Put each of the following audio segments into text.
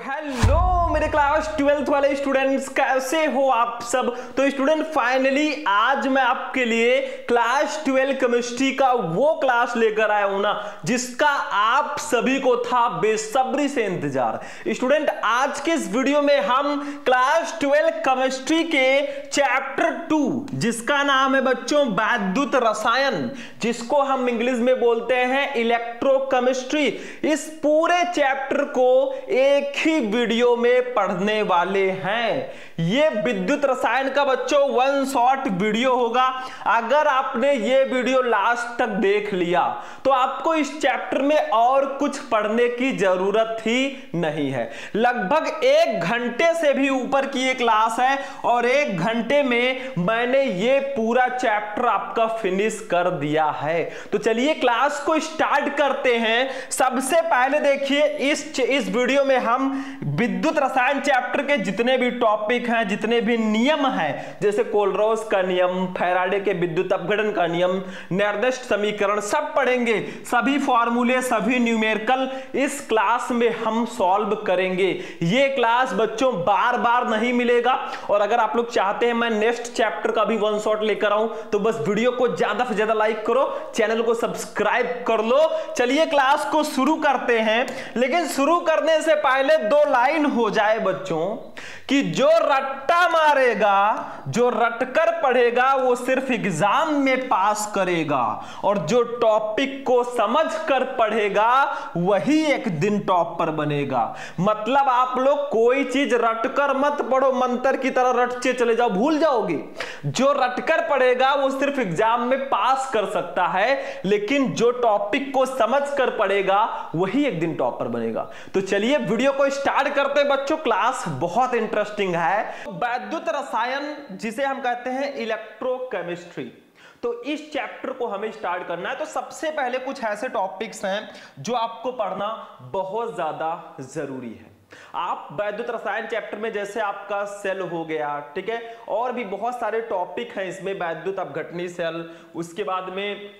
Hello मेरे class 12th वाले students, कैसे हो आप सब। तो स्टूडेंट फाइनली आज मैं आपके लिए क्लास 12 केमिस्ट्री का वो क्लास लेकर आया हूं ना जिसका आप सभी को था बेसब्री से इंतजार। स्टूडेंट आज के इस वीडियो में हम क्लास 12 केमिस्ट्री के चैप्टर 2 जिसका नाम है बच्चों वैद्युत रसायन, जिसको हम इंग्लिश में बोलते हैं इलेक्ट्रोकेमिस्ट्री, इस पूरे चैप्टर को एक ही वीडियो में पढ़ने वाले हैं। ये विद्युत रसायन का बच्चों वन शॉट वीडियो होगा। अगर आपने ये वीडियो लास्ट तक देख लिया तो आपको इस चैप्टर में और कुछ पढ़ने की जरूरत ही नहीं है। लगभग 1 घंटे से भी ऊपर की ये क्लास है और 1 घंटे में मैंने ये पूरा चैप्टर आपका फिनिश कर दिया है। तो चलिए क्लास को स्टार्ट करते हैं। सबसे पहले देखिए इस वीडियो में हम विद्युत रसायन चैप्टर के जितने भी टॉपिक हैं, जितने भी नियम हैं, जैसे कोलरोस का नियम, फैराडे के विद्युत अपघटन का नियम, निर्दिष्ट समीकरण, सब पढ़ेंगे। सभी फॉर्मूले, सभी न्यूमेरिकल इस क्लास में हम सॉल्व करेंगे। ये क्लास बच्चों बार बार नहीं मिलेगा और अगर आप लोग चाहते हैं मैं नेक्स्ट चैप्टर का भी वन शॉट लेकर आऊं तो बस वीडियो को ज्यादा से ज्यादा लाइक करो, चैनल को सब्सक्राइब कर लो। चलिए क्लास को शुरू करते हैं, लेकिन शुरू करने से पहले 2 लाइन हो जाए बच्चों कि जो रट्टा मारेगा, जो रटकर पढ़ेगा वो सिर्फ एग्जाम में पास करेगा और जो टॉपिक को समझकर पढ़ेगा वही एक दिन टॉपर बनेगा। मतलब आप लोग कोई चीज रटकर मत पढ़ो, मंत्र की तरह रटचे चले जाओ, भूल जाओगे। जो रटकर पढ़ेगा वो सिर्फ एग्जाम में पास कर सकता है, लेकिन जो टॉपिक को समझकर पढ़ेगा वही एक दिन टॉपर बनेगा। तो चलिए वीडियो को स्टार्ट करते बच्चों। क्लास बहुत इंटरेस्टिंग है। वैद्युत रसायन जिसे हम कहते हैं इलेक्ट्रोकेमिस्ट्री, तो इस चैप्टर को हमें स्टार्ट करना है। तो सबसे पहले कुछ ऐसे टॉपिक्स हैं जो आपको पढ़ना बहुत ज्यादा जरूरी है। आप वैद्युत रसायन चैप्टर में जैसे आपका सेल हो गया, ठीक है, और भी बहुत सारे टॉपिक हैं इसमें, वैद्युत अपघटनी सेल, उसके बाद में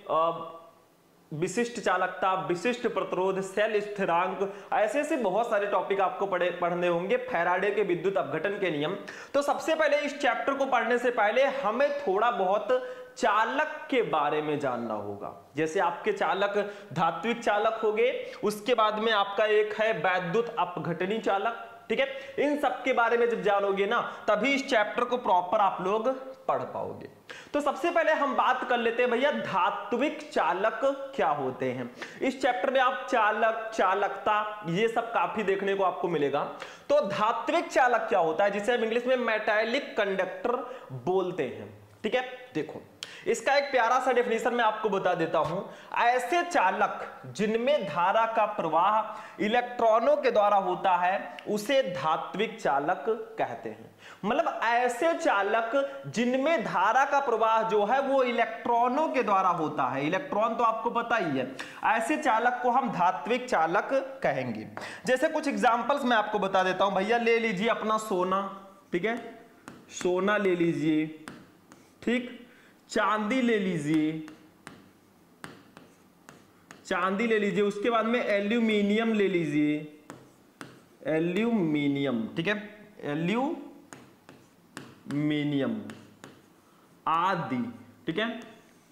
विशिष्ट चालकता, विशिष्ट प्रतिरोध, सेल स्थिरांक, ऐसे बहुत सारे टॉपिक आपको पढ़ने होंगे, फैराडे के विद्युत अपघटन के नियम। तो सबसे पहले इस चैप्टर को पढ़ने से पहले हमें थोड़ा बहुत चालक के बारे में जानना होगा। जैसे आपके चालक धात्विक चालक हो गए, उसके बाद में आपका एक है वैद्युत अपघटनी चालक, ठीक है। इन सब के बारे में जब जानोगे ना तभी इस चैप्टर को प्रॉपर आप लोग पढ़ पाओगे। तो सबसे पहले हम बात कर लेते हैं भैया धात्विक चालक क्या होते हैं। इस चैप्टर में आप चालक, चालकता, ये सब काफी देखने को आपको मिलेगा। तो धात्विक चालक क्या होता है, जिसे हम इंग्लिश में मेटालिक कंडक्टर बोलते हैं, ठीक है। देखो इसका एक प्यारा सा डेफिनेशन मैं आपको बता देता हूं। ऐसे चालक जिनमें धारा का प्रवाह इलेक्ट्रॉनों के द्वारा होता है उसे धात्विक चालक कहते हैं। मतलब ऐसे चालक जिनमें धारा का प्रवाह जो है वो इलेक्ट्रॉनों के द्वारा होता है। इलेक्ट्रॉन तो आपको पता ही है, ऐसे चालक को हम धात्विक चालक कहेंगे। जैसे कुछ एग्जांपल्स मैं आपको बता देता हूं भैया। ले लीजिए अपना सोना, ठीक है, सोना ले लीजिए, ठीक, चांदी ले लीजिए, चांदी ले लीजिए, उसके बाद में एल्यूमिनियम ले लीजिए, एल्यूमिनियम, ठीक है, एल्यूमिनियम आदि, ठीक है,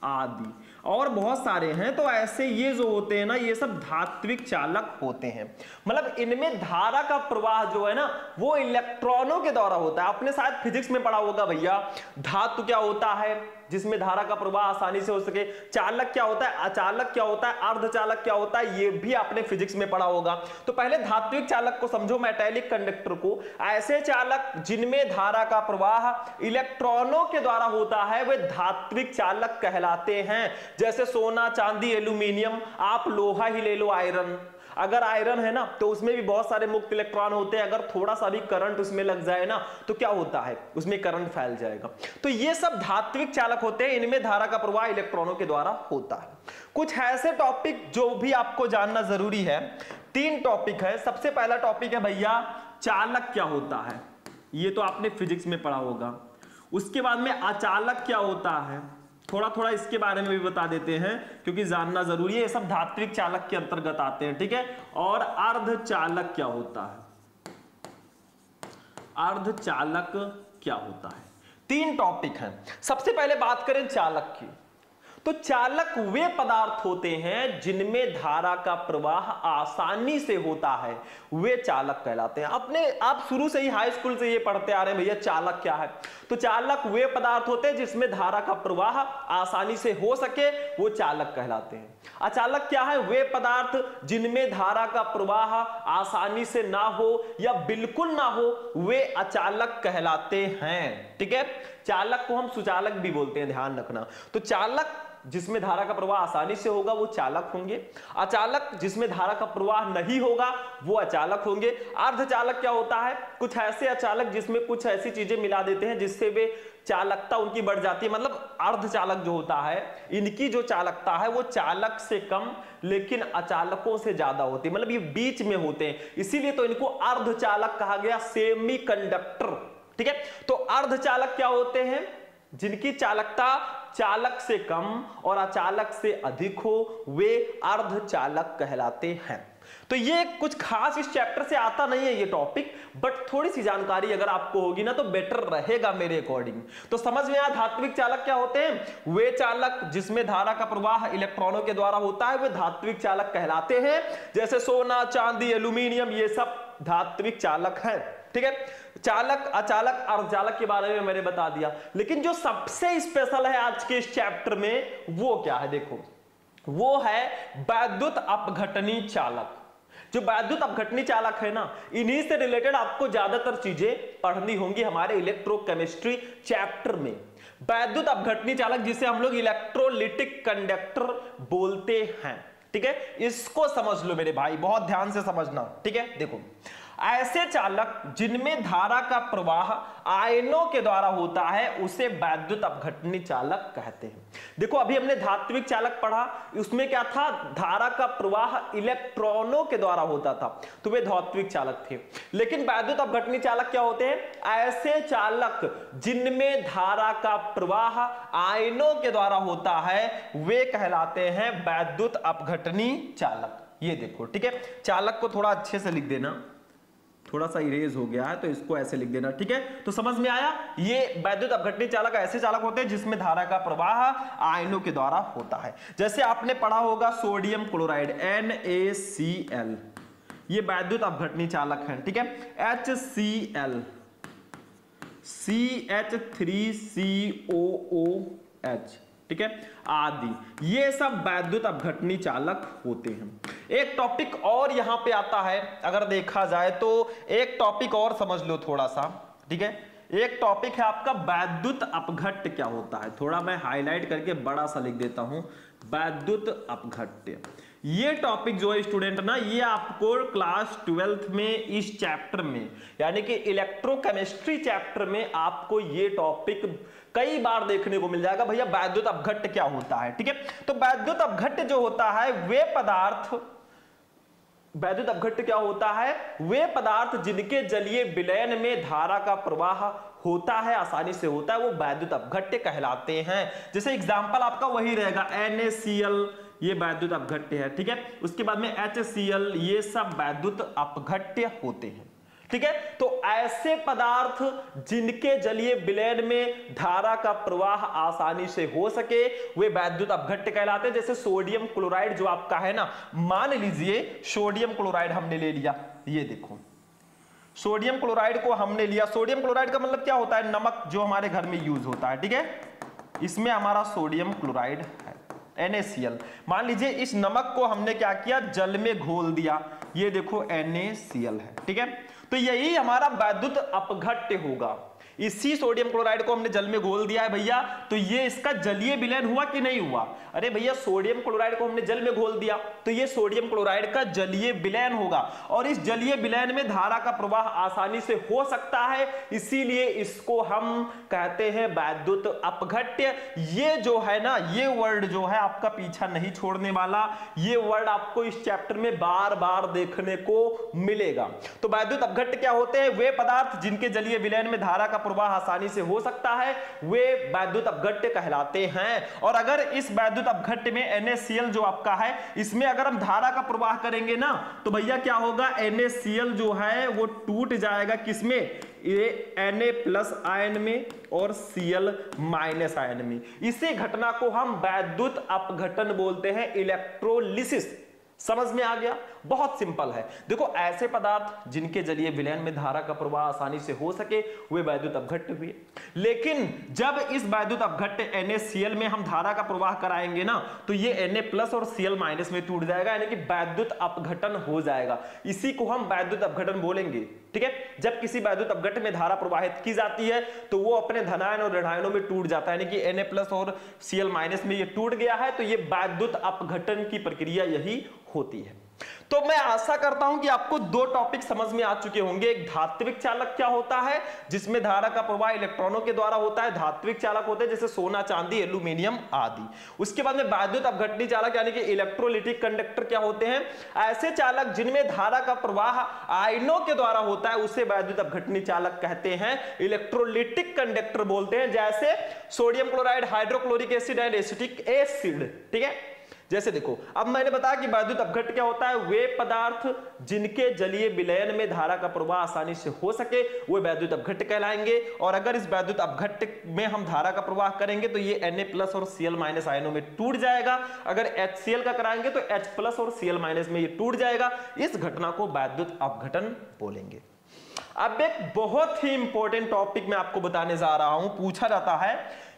आदि और बहुत सारे हैं। तो ऐसे ये जो होते हैं ना, ये सब धात्विक चालक होते हैं। मतलब इनमें धारा का प्रवाह जो है ना वो इलेक्ट्रॉनों के द्वारा होता है। आपने शायद फिजिक्स में पढ़ा होगा भैया, धातु क्या होता है जिसमें धारा का प्रवाह आसानी से हो सके, चालक क्या होता है, अचालक क्या होता है, अर्धचालक क्या होता है, ये भी आपने फिजिक्स में पढ़ा होगा। तो पहले धात्विक चालक को समझो, मेटालिक कंडक्टर को। ऐसे चालक जिनमें धारा का प्रवाह इलेक्ट्रॉनों के द्वारा होता है वे धात्विक चालक कहलाते हैं। जैसे सोना, चांदी, एल्यूमिनियम, आप लोहा ही ले लो, आयरन। अगर आयरन है ना तो उसमें भी बहुत सारे मुक्त इलेक्ट्रॉन होते हैं। अगर थोड़ा सा भी करंट उसमें लग जाए ना तो क्या होता है, उसमें करंट फैल जाएगा। तो ये सब धात्विक चालक होते हैं, इनमें धारा का प्रवाह इलेक्ट्रॉनों के द्वारा होता है। कुछ ऐसे टॉपिक जो भी आपको जानना जरूरी है, 3 टॉपिक है। सबसे पहला टॉपिक है भैया चालक क्या होता है, ये तो आपने फिजिक्स में पढ़ा होगा। उसके बाद में अचालक क्या होता है, थोड़ा थोड़ा इसके बारे में भी बता देते हैं क्योंकि जानना जरूरी है। ये सब धात्विक चालक के अंतर्गत आते हैं, ठीक है। और अर्धचालक क्या होता है, अर्धचालक क्या होता है। 3 टॉपिक हैं। सबसे पहले बात करें चालक की, तो चालक वे पदार्थ होते हैं जिनमें धारा का प्रवाह आसानी से होता है, वे चालक कहलाते हैं। आप शुरू से ही हाई स्कूल से ये पढ़ते आ रहे हैं भैया चालक क्या है। तो चालक वे पदार्थ होते हैं जिसमें धारा का प्रवाह आसानी से हो सके, वो चालक कहलाते हैं। अचालक क्या है, वे पदार्थ जिनमें धारा का प्रवाह आसानी से ना हो या बिल्कुल ना हो, वे अचालक कहलाते हैं। ठीक है, चालक को हम सुचालक भी बोलते हैं, ध्यान रखना। तो चालक जिसमें धारा का प्रवाह आसानी से होगा वो चालक होंगे, अचालक जिसमें धारा का प्रवाह नहीं होगा वो अचालक होंगे। अर्धचालक क्या होता है, कुछ ऐसे अचालक जिसमें कुछ ऐसी चीजें मिला देते हैं जिससे वे चालकता उनकी बढ़ जाती है। मतलब अर्धचालक जो होता है, इनकी जो चालकता है वो चालक से कम लेकिन अचालकों से ज्यादा होती है, मतलब ये बीच में होते हैं, इसीलिए तो इनको अर्धचालक कहा गया, सेमी कंडक्टर। ठीक है, तो अर्धचालक क्या होते हैं, जिनकी चालकता चालक से कम और अचालक से अधिक हो, वे अर्धचालक कहलाते हैं। तो ये कुछ खास इस चैप्टर से आता नहीं है ये टॉपिक, बट थोड़ी सी जानकारी अगर आपको होगी ना तो बेटर रहेगा मेरे अकॉर्डिंग। तो समझ में आया धात्विक चालक क्या होते हैं, वे चालक जिसमें धारा का प्रवाह इलेक्ट्रॉनों के द्वारा होता है वे धात्विक चालक कहलाते हैं। जैसे सोना, चांदी, एल्यूमिनियम, ये सब धात्विक चालक हैं। ठीक है, चालक, अचालक, अर्धचालक के बारे में मैंने बता दिया, लेकिन जो सबसे स्पेशल है आज के इस चैप्टर में वो क्या है, देखो वो है वैद्युत अपघटनी चालक। जो वैद्युत अपघटनी चालक है ना, इन्हीं से रिलेटेड आपको ज्यादातर चीजें पढ़नी होंगी हमारे इलेक्ट्रोकेमिस्ट्री चैप्टर में। वैद्युत अपघटनी चालक जिसे हम लोग इलेक्ट्रोलिटिक कंडक्टर बोलते हैं। ठीक है, इसको समझ लो मेरे भाई, बहुत ध्यान से समझना। ठीक है, देखो ऐसे चालक जिनमें धारा का प्रवाह आयनों के द्वारा होता है उसे वैद्युत अपघटनी चालक कहते हैं। देखो अभी हमने धात्विक चालक पढ़ा, उसमें क्या था, धारा का प्रवाह इलेक्ट्रॉनों के द्वारा होता था, तो वे धात्विक चालक थे। लेकिन वैद्युत अपघटनी चालक क्या होते हैं, ऐसे चालक जिनमें धारा का प्रवाह आयनों के द्वारा होता है वे कहलाते हैं वैद्युत अपघटनी चालक। ये देखो, ठीक है, चालक को थोड़ा अच्छे से लिख देना, थोड़ा सा इरेज हो गया है तो इसको ऐसे लिख देना। ठीक है, तो समझ में आया, ये वैद्युत अपघटनी चालक ऐसे चालक होते हैं जिसमें धारा का प्रवाह आयनों के द्वारा होता है। जैसे आपने पढ़ा होगा सोडियम क्लोराइड NaCl, ये वैद्युत अपघटनी चालक है। ठीक है, HCl, CH3COOH, ठीक है, आदि ये सब वैद्युत अपघटनी चालक होते हैं। एक टॉपिक और यहां पे आता है, अगर देखा जाए तो एक टॉपिक और समझ लो थोड़ा सा। ठीक है, एक टॉपिक है आपका वैद्युत अपघट्य क्या होता है, थोड़ा मैं हाईलाइट करके बड़ा सा लिख देता हूं, वैद्युत अपघट्य। ये टॉपिक जो है स्टूडेंट ना, ये आपको क्लास 12th में इस चैप्टर में यानी कि इलेक्ट्रोकेमिस्ट्री चैप्टर में आपको ये टॉपिक कई बार देखने को मिल जाएगा, भैया वैद्युत अपघट्य क्या होता है। ठीक है, तो वैद्युत अपघट्य जो होता है वे पदार्थ, वैद्युत अपघट्य क्या होता है, वे पदार्थ जिनके जलीय विलयन में धारा का प्रवाह होता है, आसानी से होता है, वो वैद्युत अपघट्य कहलाते हैं। जैसे एग्जांपल आपका वही रहेगा, NaCl ये वैद्युत अपघट्य है। ठीक है, उसके बाद में HCl, ये सब वैद्युत अपघट्य होते हैं। ठीक है, तो ऐसे पदार्थ जिनके जलीय विलयन में धारा का प्रवाह आसानी से हो सके वे वैद्युत अपघट्य कहलाते हैं। जैसे सोडियम क्लोराइड जो आपका है ना, मान लीजिए सोडियम क्लोराइड हमने ले लिया, ये देखो सोडियम क्लोराइड को हमने लिया। सोडियम क्लोराइड का मतलब क्या होता है, नमक जो हमारे घर में यूज होता है। ठीक है, इसमें हमारा सोडियम क्लोराइड है NaCl। मान लीजिए इस नमक को हमने क्या किया, जल में घोल दिया, ये देखो NaCl है। ठीक है, तो यही हमारा वैद्युत अपघट्य होगा। इसी सोडियम क्लोराइड को हमने जल में घोल दिया है भैया, तो ये इसका जलीय विलयन हुआ कि नहीं हुआ, अरे भैया सोडियम क्लोराइड को हमने जल में घोल दिया तो ये सोडियम क्लोराइड का जलीय विलयन होगा, और इस जलीय विलयन में धारा का प्रवाह आसानी से हो सकता है, इसीलिए इसको हम कहते हैं वैद्युत अपघट्य। ये जो है ना, ये वर्ड जो है आपका पीछा नहीं छोड़ने वाला, ये वर्ड आपको इस चैप्टर में बार बार देखने को मिलेगा। तो वैद्युत अपघट्य क्या होते हैं, वे पदार्थ जिनके जलीय विलयन में धारा का प्रवाह आसानी से हो सकता है वे वैद्युत अपघट्य कहलाते हैं। और अगर इस वैद्युत अपघट्य में NaCl जो आपका है, इसमें अगर हम धारा का प्रवाह करेंगे ना तो भैया क्या होगा, NaCl जो है वो टूट जाएगा किसमें, ये Na+ आयन में और Cl- आयन में। इसी घटना को हम वैद्युत अपघटन बोलते हैं, इलेक्ट्रोलिसिस। समझ में आ गया, बहुत सिंपल है। देखो ऐसे पदार्थ जिनके जरिए विलयन में धारा का प्रवाह आसानी से हो सके वे वैद्युत अपघट्य हुए। लेकिन जब इस वैद्युत अपघट्य NaCl में हम धारा का प्रवाह कराएंगे ना तो ये Na+ और Cl- में टूट जाएगा, यानी कि वैद्युत अपघटन हो जाएगा। इसी को हम वैद्युत अपघटन बोलेंगे। ठीक है, जब किसी वैद्युत अपघट्य में धारा प्रवाहित की जाती है तो वो अपने धनायन और ऋणायनों में टूट जाता है, यानी कि Na+ और Cl- में ये टूट गया है, तो ये वैद्युत अपघटन की प्रक्रिया यही होती है। तो मैं आशा करता हूं कि आपको दो टॉपिक समझ में आ चुके होंगे। एक धात्विक चालक क्या होता है, जिसमें धारा का प्रवाह इलेक्ट्रॉनों के द्वारा होता है। धात्विक चालक होते हैं जैसे सोना, चांदी, एल्यूमिनियम आदि। उसके बाद में वैद्युत अपघटनी चालक यानी कि इलेक्ट्रोलिटिक कंडक्टर क्या होते हैं, ऐसे चालक जिनमें धारा का प्रवाह आयनों के द्वारा होता है उसे वैद्युत अपघटनी चालक कहते हैं, इलेक्ट्रोलिटिक कंडक्टर बोलते हैं। जैसे sodium chloride, hydrochloric acid and acetic acid. ठीक है, जैसे देखो अब मैंने बताया कि वैद्युत अपघट्य क्या होता है, वे पदार्थ जिनके जलीय विलयन में धारा का प्रवाह आसानी से हो सके वे वैद्युत अपघट्य कहलाएंगे। और अगर इस वैद्युत अपघट्य में हम धारा का प्रवाह करेंगे तो ये Na+ और Cl- आयनों में टूट जाएगा। अगर HCl का कराएंगे तो H+ और Cl- में ये टूट जाएगा। इस घटना को वैद्युत अपघटन बोलेंगे। अब एक बहुत ही इंपॉर्टेंट टॉपिक मैं आपको बताने जा रहा हूं। पूछा जाता है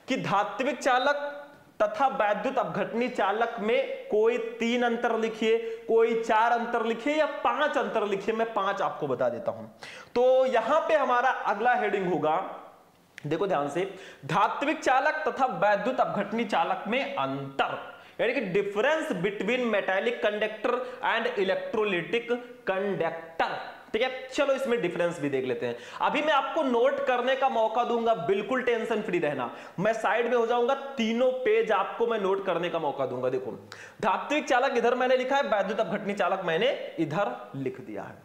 कि धात्विक चालक तथा वैद्युत अपघटनी चालक में कोई 3 अंतर लिखिए, कोई 4 अंतर लिखिए या 5 अंतर लिखिए। मैं 5 आपको बता देता हूं। तो यहां पे हमारा अगला हेडिंग होगा, देखो ध्यान से, धात्विक चालक तथा वैद्युत अपघटनी चालक में अंतर, यानी कि difference between metallic conductor and electrolytic conductor. ठीक है, चलो इसमें डिफरेंस भी देख लेते हैं। अभी मैं आपको नोट करने का मौका दूंगा, बिल्कुल टेंशन फ्री रहना। मैं साइड में हो जाऊंगा, तीनों पेज आपको मैं नोट करने का मौका दूंगा। देखो धात्विक चालक इधर मैंने लिखा है, वैद्युत अपघटनी चालक मैंने इधर लिख दिया है।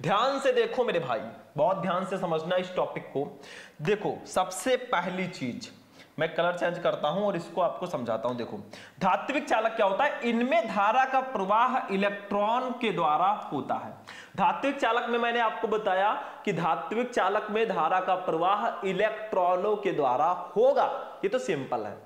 ध्यान से देखो मेरे भाई, बहुत ध्यान से समझना इस टॉपिक को। देखो सबसे पहली चीज, मैं कलर चेंज करता हूं और इसको आपको समझाता हूं। देखो धात्विक चालक क्या होता है, इनमें धारा का प्रवाह इलेक्ट्रॉन के द्वारा होता है। धात्विक चालक में मैंने आपको बताया कि धात्विक चालक में धारा का प्रवाह इलेक्ट्रॉनों के द्वारा होगा, ये तो सिंपल है।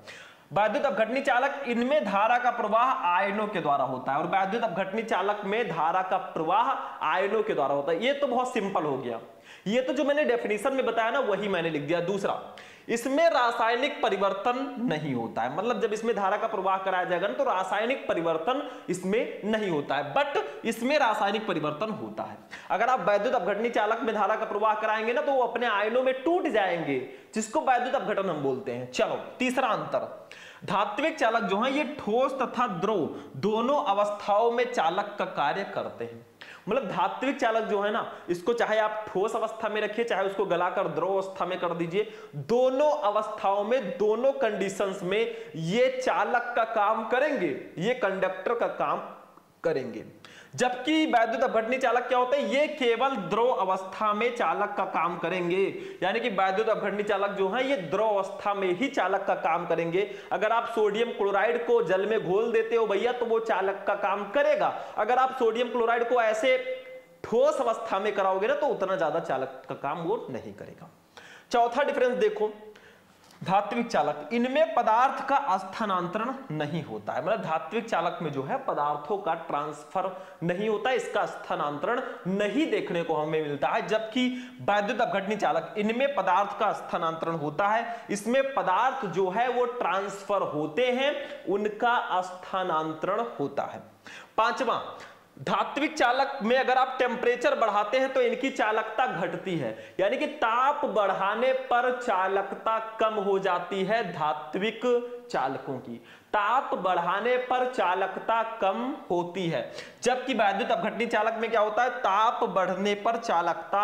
वैद्युत अपघटनी चालक, इनमें धारा का प्रवाह आयनों के द्वारा होता है और वैद्युत अपघटनी चालक में धारा का प्रवाह आयनों के द्वारा होता है। ये तो बहुत सिंपल हो गया। ये तो जो मैंने डेफिनेशन में बताया ना वही मैंने लिख दिया। दूसरा, इसमें रासायनिक परिवर्तन नहीं होता है, मतलब जब इसमें धारा का प्रवाह कराया जाएगा ना तो रासायनिक परिवर्तन इसमें नहीं होता है, बट इसमें रासायनिक परिवर्तन होता है। अगर आप वैद्युत अपघटनी चालक में धारा का प्रवाह कराएंगे ना तो वो अपने आयनों में टूट जाएंगे, जिसको वैद्युत अपघटन हम बोलते हैं। चलो तीसरा अंतर, धात्विक चालक जो है ये ठोस तथा द्रव दोनों अवस्थाओं में चालक का कार्य करते हैं। मतलब धात्विक चालक जो है ना, इसको चाहे आप ठोस अवस्था में रखिए चाहे उसको गलाकर द्रव अवस्था में कर दीजिए, दोनों अवस्थाओं में, दोनों कंडीशंस में ये चालक का काम करेंगे, ये कंडक्टर का काम करेंगे। जबकि वैद्युत अपघटनी चालक क्या होते हैं, ये केवल द्रव अवस्था में चालक का काम करेंगे। यानी कि वैद्युत अपघटनी चालक जो है ये द्रव अवस्था में ही चालक का काम करेंगे। अगर आप सोडियम क्लोराइड को जल में घोल देते हो भैया तो वो चालक का काम करेगा। अगर आप सोडियम क्लोराइड को ऐसे ठोस अवस्था में कराओगे ना तो उतना ज्यादा चालक का काम वो नहीं करेगा। चौथा डिफरेंस देखो, धात्विक चालक, इनमें पदार्थ का स्थानांतरण नहीं होता है। मतलब धात्विक चालक में जो है पदार्थों का ट्रांसफर नहीं होता है, इसका स्थानांतरण नहीं देखने को हमें मिलता है। जबकि वैद्युत अपघटनी चालक, इनमें पदार्थ का स्थानांतरण होता है, इसमें पदार्थ जो है वो ट्रांसफर होते हैं, उनका स्थानांतरण होता है। पांचवा, धात्विक चालक में अगर आप टेम्परेचर बढ़ाते हैं तो इनकी चालकता घटती है, यानी कि ताप बढ़ाने पर चालकता कम हो जाती है धात्विक चालकों की। ताप बढ़ाने पर चालकता कम होती है, जबकि वैद्युत अपघटनी चालक में क्या होता है, ताप बढ़ने पर चालकता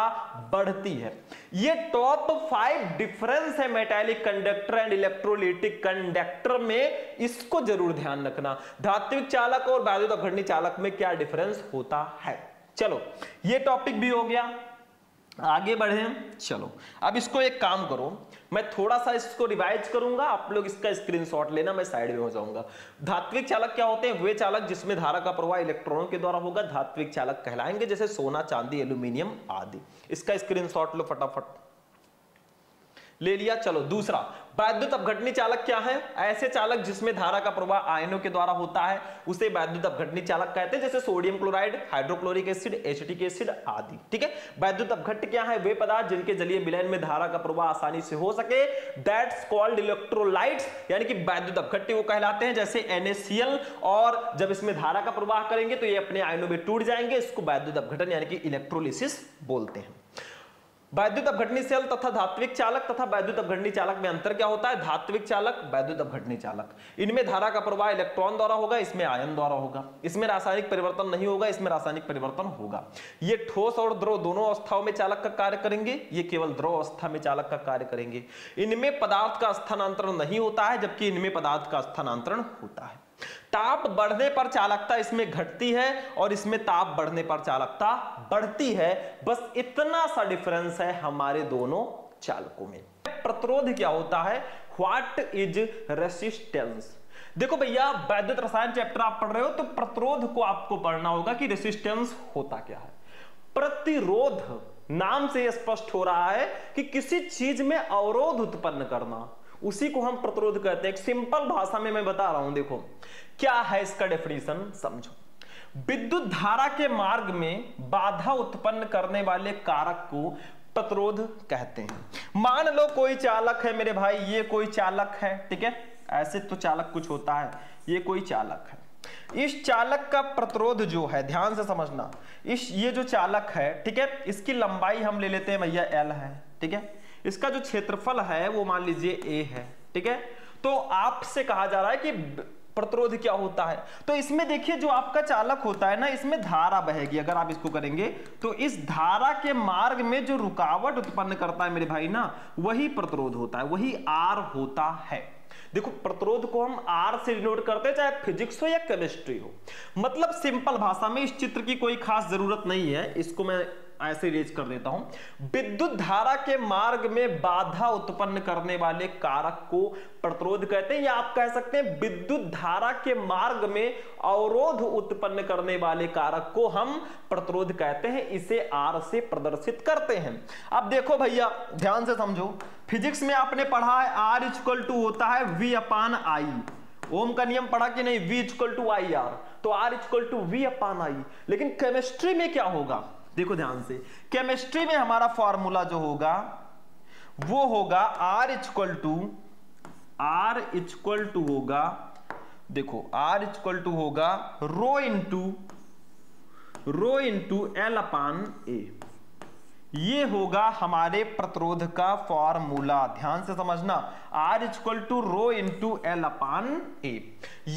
बढ़ती है। ये टॉप 5 डिफरेंस है metallic conductor and electrolytic conductor में, इसको जरूर ध्यान रखना। धात्विक चालक और वैद्युत अपघटनी चालक में क्या डिफरेंस होता है। चलो ये टॉपिक भी हो गया। आगे बढ़े। चलो अब इसको एक काम करो, मैं थोड़ा सा इसको रिवाइज करूंगा, आप लोग इसका स्क्रीनशॉट लेना, मैं साइड में हो जाऊंगा। धात्विक चालक क्या होते हैं? वे चालक जिसमें धारा का प्रवाह इलेक्ट्रॉनों के द्वारा होगा धात्विक चालक कहलाएंगे, जैसे सोना, चांदी, एल्यूमिनियम आदि। इसका स्क्रीनशॉट लो फटाफट, ले लिया। चलो दूसरा, वैद्युत अपघटनी चालक क्या है? ऐसे चालक जिसमें धारा का प्रवाह आयनों के द्वारा होता है उसे वैद्युत अपघटनी चालक कहते हैं, जैसे sodium chloride, hydrochloric acid, acetic acid आदि। ठीक है, वैद्युत अपघट्य क्या है? वे पदार्थ जिनके जलीय विलयन में धारा का प्रवाह आसानी से हो सके, दैट्स कॉल्ड इलेक्ट्रोलाइट्स, यानी कि वैद्युत अपघट्य वो कहलाते हैं, जैसे NaCl। और जब इसमें धारा का प्रवाह करेंगे तो ये अपने आयनों में टूट जाएंगे, इसको वैद्युत अपघटन यानी कि इलेक्ट्रोलिसिस बोलते हैं। वैद्युत अपघटनी सेल तथा धात्विक चालक तथा वैद्युत अपघटनी चालक में अंतर क्या होता है? धात्विक चालक, वैद्युत अपघटनी चालक, इनमें धारा का प्रवाह इलेक्ट्रॉन द्वारा होगा, इसमें आयन द्वारा होगा। इसमें रासायनिक परिवर्तन नहीं होगा, इसमें रासायनिक परिवर्तन होगा। ये ठोस और द्रव दोनों अवस्थाओं में चालक का कार्य करेंगे, ये केवल द्रव अवस्था में चालक का कार्य करेंगे। इनमें पदार्थ का स्थानांतरण नहीं होता है, जबकि इनमें पदार्थ का स्थानांतरण होता है। ताप बढ़ने पर चालकता इसमें घटती है और इसमें ताप बढ़ने पर चालकता बढ़ती है, बस इतना सा डिफरेंस है हमारे दोनों चालकों में। प्रतिरोध क्या होता है? What is resistance? देखो भैया, वैद्युत रसायन चैप्टर आप पढ़ रहे हो तो प्रतिरोध को आपको पढ़ना होगा कि रेसिस्टेंस होता क्या है। प्रतिरोध नाम से स्पष्ट हो रहा है कि किसी चीज में अवरोध उत्पन्न करना, उसी को हम प्रतिरोध कहते हैं। एक सिंपल भाषा में मैं बता रहा हूं, देखो क्या है इसका डेफिनेशन, समझो। विद्युत धारा के मार्ग में बाधा उत्पन्न करने वाले कारक को प्रतिरोध कहते हैं। मान लो कोई चालक है मेरे भाई, ये कोई चालक है, ठीक है, ऐसे तो चालक कुछ होता है, ये कोई चालक है। इस चालक का प्रतिरोध जो है, ध्यान से समझना, ये जो चालक है, ठीक है, इसकी लंबाई हम ले लेते हैं भैया L है, ठीक है, इसका जो क्षेत्रफल है वो मान लीजिए A है, ठीक है। तो आपसे कहा जा रहा है कि प्रतिरोध क्या होता है, तो इसमें देखिए जो आपका चालक होता है ना, इसमें धारा बहेगी, अगर आप इसको करेंगे तो इस धारा के मार्ग में जो रुकावट उत्पन्न करता है मेरे भाई ना, वही प्रतिरोध होता है, वही R होता है। देखो प्रतिरोध को हम R से डिनोट करते हैं, चाहे फिजिक्स हो या केमिस्ट्री हो। मतलब सिंपल भाषा में, इस चित्र की कोई खास जरूरत नहीं है, इसको मैं ऐसे रेज कर देता हूं। विद्युत धारा के मार्ग में बाधा उत्पन्न करने वाले कारक को प्रतिरोध कहते हैं, या आप कह सकते हैं विद्युत धारा के मार्ग में अवरोध उत्पन्न करने वाले कारक को हम प्रतिरोध कहते हैं, इसे R से प्रदर्शित करते हैं। अब देखो भैया ध्यान से समझो, फिजिक्स में आपने पढ़ा है R इक्वल टू होता है V/I। ओम का नियम पढ़ा कि नहीं? V इक्वल टू IR, तो R इक्वल टू V/I। लेकिन केमिस्ट्री में क्या होगा? देखो ध्यान से, केमिस्ट्री में हमारा फॉर्मूला जो होगा वो होगा R इक्वल टू होगा, देखो R इक्वल टू होगा रो इंटू L/A। ये होगा हमारे प्रतिरोध का फॉर्मूला, ध्यान से समझना, R equal to rho into L/A,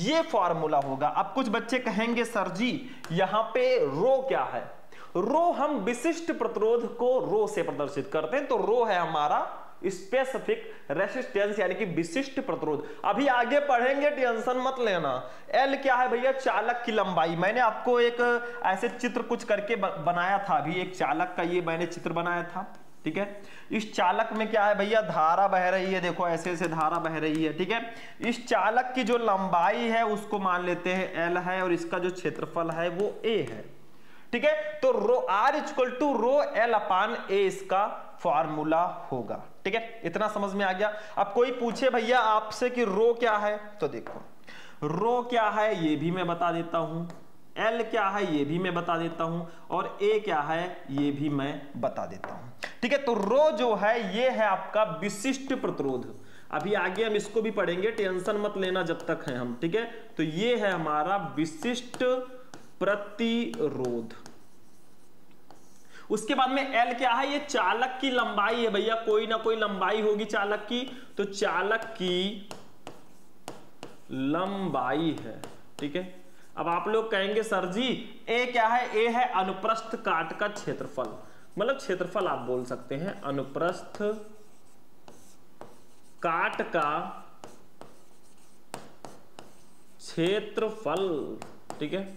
ये फॉर्मूला होगा। अब कुछ बच्चे कहेंगे सर जी यहां पे रो क्या है? रो हम विशिष्ट प्रतिरोध को रो से प्रदर्शित करते हैं, तो रो है हमारा स्पेसिफिक रेसिस्टेंस यानी कि विशिष्ट प्रतिरोध। अभी आगे पढ़ेंगे, टेंशन मत लेना। एल क्या है भैया? चालक की लंबाई। मैंने आपको एक ऐसे चित्र कुछ करके बनाया था, अभी एक चालक का ये मैंने चित्र बनाया था, ठीक है। इस चालक में क्या है भैया? धारा बह रही है, देखो ऐसे ऐसे धारा बह रही है, ठीक है। इस चालक की जो लंबाई है उसको मान लेते हैं एल है, और इसका जो क्षेत्रफल है वो ए है, ठीक है। तो rho R equal to rho L/A इसका फॉर्मूला होगा, ठीक है। इतना समझ में आ गया। अब कोई पूछे भैया आपसे कि रो क्या है, तो देखो रो क्या है ये भी मैं बता देता हूं, L क्या है ये भी मैं बता देता हूं, और A क्या है ये भी मैं बता देता हूं, ठीक है। तो रो जो है ये है आपका विशिष्ट प्रतिरोध। अभी आगे हम इसको भी पढ़ेंगे, टेंशन मत लेना जब तक है हम, ठीक है। तो ये है हमारा विशिष्ट प्रतिरोध। उसके बाद में L क्या है? ये चालक की लंबाई है भैया, कोई ना कोई लंबाई होगी चालक की, तो चालक की लंबाई है, ठीक है। अब आप लोग कहेंगे सर जी A क्या है? A है अनुप्रस्थ काट का क्षेत्रफल, मतलब क्षेत्रफल आप बोल सकते हैं, अनुप्रस्थ काट का क्षेत्रफल, ठीक है।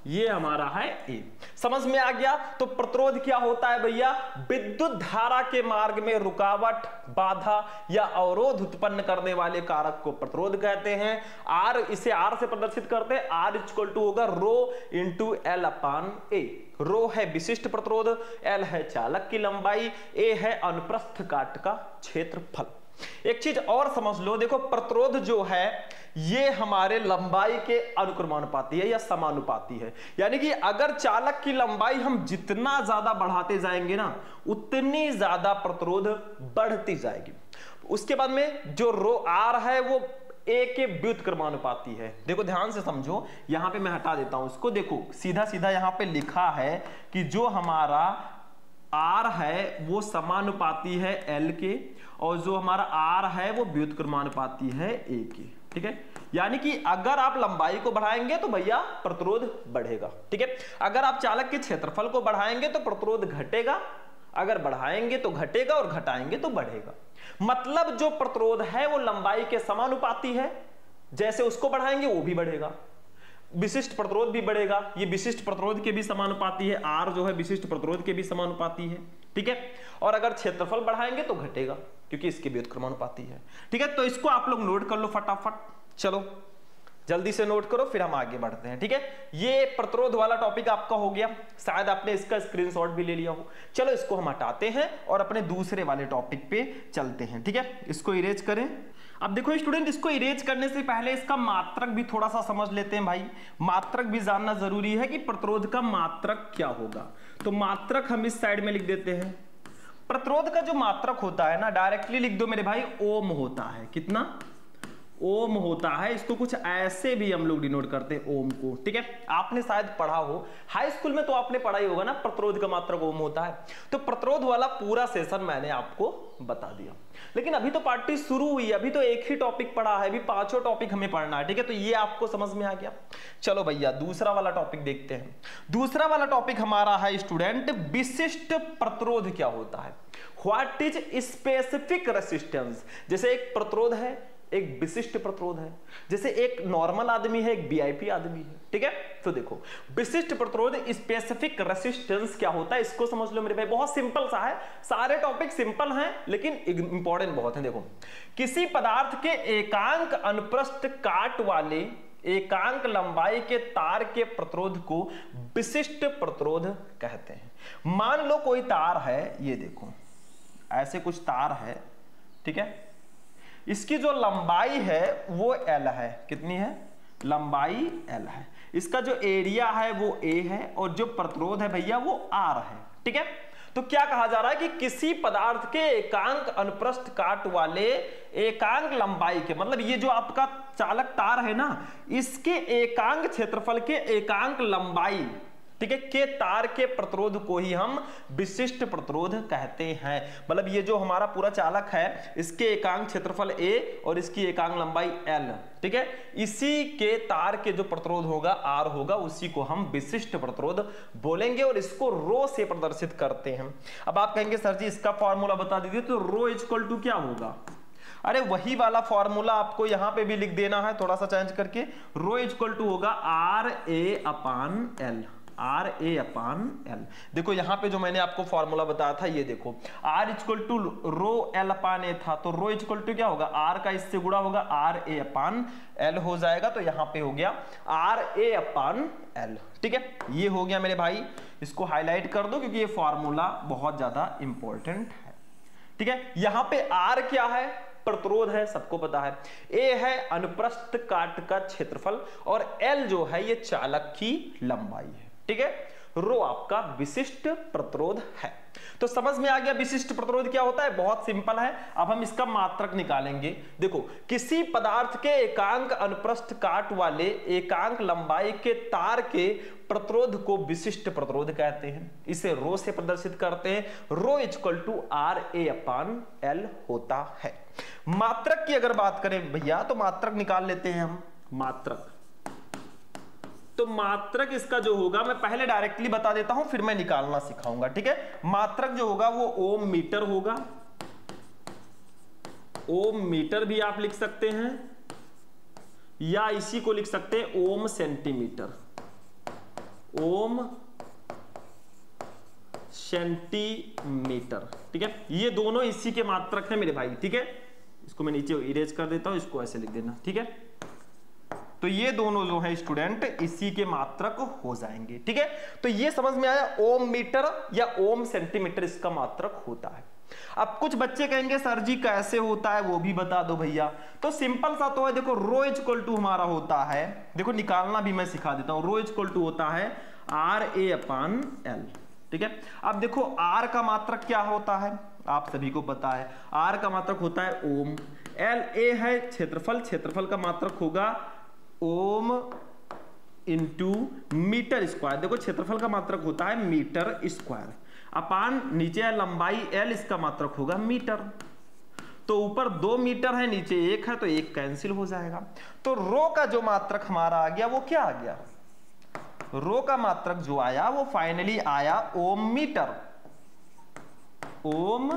ये हमारा है ए। समझ में आ गया। तो प्रतिरोध क्या होता है भैया? विद्युत धारा के मार्ग में रुकावट, बाधा या अवरोध उत्पन्न करने वाले कारक को प्रतिरोध कहते हैं। आर, इसे आर से प्रदर्शित करते हैं। आर इक्वल टू होगा रो इंटू एल अपान ए। रो है विशिष्ट प्रतिरोध, एल है चालक की लंबाई, ए है अनुप्रस्थ काट का क्षेत्रफल। एक चीज और समझ लो, देखो प्रतिरोध जो है ये हमारे लंबाई के अनुक्रमानुपाती है या समानुपाती है। यानी कि अगर चालक की लंबाई हम जितना ज्यादा बढ़ाते जाएंगे ना, उतनी ज्यादा प्रतिरोध बढ़ती जाएगी। उसके बाद में जो रो आर है वो ए के व्युत्क्रमानुपाती है। देखो ध्यान से समझो, यहां पे मैं हटा देता हूं इसको। देखो सीधा सीधा यहां पे लिखा है कि जो हमारा आर है वो समानुपाती है एल के, और जो हमारा आर है वो व्युत्क्रमानुपाती है ए के। ठीक है, यानी कि अगर आप लंबाई को बढ़ाएंगे तो भैया प्रतिरोध बढ़ेगा। ठीक है, अगर आप चालक के क्षेत्रफल को बढ़ाएंगे तो प्रतिरोध घटेगा, अगर बढ़ाएंगे तो घटेगा और घटाएंगे तो बढ़ेगा। मतलब जो प्रतिरोध है वो लंबाई के समानुपाती है, जैसे उसको बढ़ाएंगे वो भी बढ़ेगा, विशिष्ट प्रतिरोध भी बढ़ेगा। ये विशिष्ट प्रतिरोध के भी समानुपाती है, आर जो है विशिष्ट प्रतिरोध के भी समानुपाती है। ठीक है, और अगर क्षेत्रफल बढ़ाएंगे तो घटेगा क्योंकि इसके व्युत्क्रमानुपाती है। ठीक है, तो इसको आप लोग नोट कर लो फटाफट। चलो जल्दी से नोट करो, फिर हम आगे बढ़ते हैं। ठीक है, ये प्रतिरोध वाला टॉपिक आपका हो गया, शायद आपने इसका स्क्रीनशॉट भी ले लिया हो। चलो इसको हम हटाते हैं और अपने दूसरे वाले टॉपिक पे चलते हैं। ठीक है, इसको इरेज करें। अब देखो स्टूडेंट, इसको इरेज करने से पहले इसका मात्रक भी थोड़ा सा समझ लेते हैं भाई। मात्रक भी जानना जरूरी है कि प्रतिरोध का मात्रक क्या होगा। तो मात्रक हम इस साइड में लिख देते हैं। प्रतिरोध का जो मात्रक होता है ना, डायरेक्टली लिख दो मेरे भाई, ओम होता है। कितना? ओम होता है। इसको कुछ ऐसे भी हम लोग डिनोट करते हैं ओम को। ठीक है, आपने शायद पढ़ा हो हाई स्कूल में, तो आपने पढ़ा ही होगा ना प्रतिरोध का मात्रक ओम होता है। तो प्रतिरोध वाला पूरा सेशन मैंने आपको बता दिया, लेकिन अभी तो पार्टी शुरू हुई है, अभी तो एक ही टॉपिक पढ़ा है, अभी पांचों टॉपिक हमें पढ़ना है। ठीक है, तो ये आपको समझ में आ गया। चलो भैया दूसरा वाला टॉपिक देखते हैं। दूसरा वाला टॉपिक हमारा है स्टूडेंट, विशिष्ट प्रतिरोध क्या होता है। What is specific resistance. जैसे एक प्रतिरोध है, एक विशिष्ट प्रतिरोध है। जैसे एक नॉर्मल आदमी है, एक वीआईपी आदमी है। ठीक है, तो देखो विशिष्ट प्रतिरोध स्पेसिफिक रेसिस्टेंस क्या होता है, इसको समझ लो मेरे भाई। बहुत सिंपल सा है, सारे टॉपिक सिंपल हैं लेकिन इंपॉर्टेंट बहुत हैं। देखो, किसी पदार्थ के एकांक अनुप्रस्थ काट वाले एकांक लंबाई के तार के प्रतिरोध को विशिष्ट प्रतिरोध कहते हैं। मान लो कोई तार है, ये देखो ऐसे कुछ तार है। ठीक है, इसकी जो लंबाई है वो L है। कितनी है? लंबाई L है। इसका जो एरिया है वो A है और जो प्रतिरोध है भैया वो R है। ठीक है, तो क्या कहा जा रहा है कि किसी पदार्थ के एकांक अनुप्रस्थ काट वाले एकांक लंबाई के, मतलब ये जो आपका चालक तार है ना, इसके एकांक क्षेत्रफल के एकांक लंबाई, ठीक है, के तार के प्रतिरोध को ही हम विशिष्ट प्रतिरोध कहते हैं। मतलब ये जो हमारा पूरा चालक है, इसके एकांक क्षेत्रफल A और इसकी एकांक लंबाई L, ठीक है, इसी के तार के जो प्रतिरोध होगा R होगा, उसी को हम विशिष्ट प्रतिरोध बोलेंगे और इसको रो से प्रदर्शित करते हैं। अब आप कहेंगे सर जी इसका फॉर्मूला बता दीजिए, तो रो इक्वल टू क्या होगा? अरे वही वाला फॉर्मूला आपको यहां पे भी लिख देना है, थोड़ा सा चेंज करके। रो इक्वल टू होगा RA upon L। RA upon L। देखो यहां पे जो मैंने आपको फॉर्मूला बताया था, ये देखो R equal to rho L upon A था, तो रो इक्वल टू क्या होगा? R का इससे गुणा होगा, RA अपान L हो जाएगा। तो यहां पे हो गया RA अपान L। ठीक है, ये हो गया मेरे भाई। इसको हाईलाइट कर दो क्योंकि ये फॉर्मूला बहुत ज्यादा इंपॉर्टेंट है। ठीक है, यहां पे R क्या है? प्रतिरोध है, सबको पता है। A है अनुप्रस्थ काट का क्षेत्रफल और L जो है ये चालक की लंबाई है। ठीक है, रो आपका विशिष्ट प्रतिरोध है। तो समझ में आ गया विशिष्ट प्रतिरोध क्या होता है? बहुत सिंपल है। अब हम इसका मात्रक निकालेंगे। देखो, किसी पदार्थ के एकांक अनुप्रस्थ काट वाले एकांक लंबाई के तार के प्रतिरोध को विशिष्ट प्रतिरोध कहते हैं। इसे रो से प्रदर्शित करते हैं। Rho equal to RA upon L होता है। मात्रक की अगर बात करें भैया, तो मात्रक निकाल लेते हैं हम। मात्रक, तो मात्रक इसका जो होगा, मैं पहले डायरेक्टली बता देता हूं, फिर मैं निकालना सिखाऊंगा। ठीक है, मात्रक जो होगा वो ओम मीटर होगा। ओम मीटर भी आप लिख सकते हैं या इसी को लिख सकते हैं ओम सेंटीमीटर। ओम सेंटीमीटर। ठीक है, ये दोनों इसी के मात्रक है मेरे भाई। ठीक है, इसको मैं नीचे इरेज कर देता हूं, इसको ऐसे लिख देना। ठीक है, तो ये दोनों जो है स्टूडेंट इसी के मात्रक हो जाएंगे। ठीक है, तो ये समझ में आया, ओम मीटर या ओम सेंटीमीटर इसका मात्रक होता है। अब कुछ बच्चे कहेंगे सर जी कैसे होता है वो भी बता दो भैया। तो सिंपल सा तो है, देखो रो इक्वल टू हमारा होता है, देखो निकालना भी मैं सिखा देता हूं। रो इक्वल टू होता है RA/L। ठीक है, अब देखो R का मात्रक क्या होता है, आप सभी को पता है, R का मात्रक होता है ओम। LA है क्षेत्रफल, क्षेत्रफल का मात्रक होगा ओम इंटू मीटर स्क्वायर। देखो क्षेत्रफल का मात्रक होता है मीटर स्क्वायर, अपान नीचे है लंबाई L, इसका मात्रक होगा मीटर। तो ऊपर 2 मीटर है, नीचे 1 है, तो 1 कैंसिल हो जाएगा। तो रो का जो मात्रक हमारा आ गया वो क्या आ गया, रो का मात्रक जो आया वो फाइनली आया ओम मीटर। ओम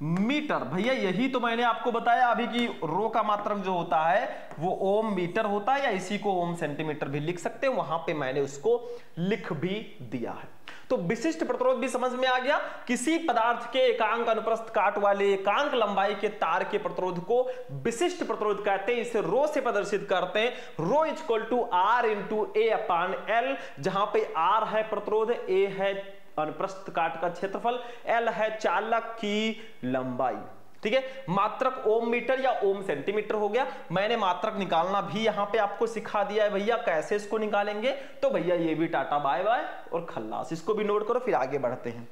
मीटर भैया, यही तो मैंने आपको बताया अभी कि रो का मात्रक जो होता है वो ओम मीटर होता है, या इसी को ओम सेंटीमीटर भी लिख सकते हैं, वहां पे मैंने उसको लिख भी दिया है। तो विशिष्ट प्रतिरोध भी समझ में आ गया, किसी पदार्थ के एकांक अनुप्रस्थ काट वाले एकांक लंबाई के तार के प्रतिरोध को विशिष्ट प्रतिरोध कहते हैं, इसे रो से प्रदर्शित करते हैं। Rho equal to R into A/L, जहां पे R है प्रतिरोध, A है अनुप्रस्थ काट का क्षेत्रफल, L है चालक की लंबाई। ठीक है, मात्रक ओम मीटर या ओम सेंटीमीटर हो गया। मैंने मात्रक निकालना भी यहां पे आपको सिखा दिया है भैया, कैसे इसको निकालेंगे। तो भैया ये भी टाटा बाय बाय और खल्लास, इसको भी नोट करो, फिर आगे बढ़ते हैं।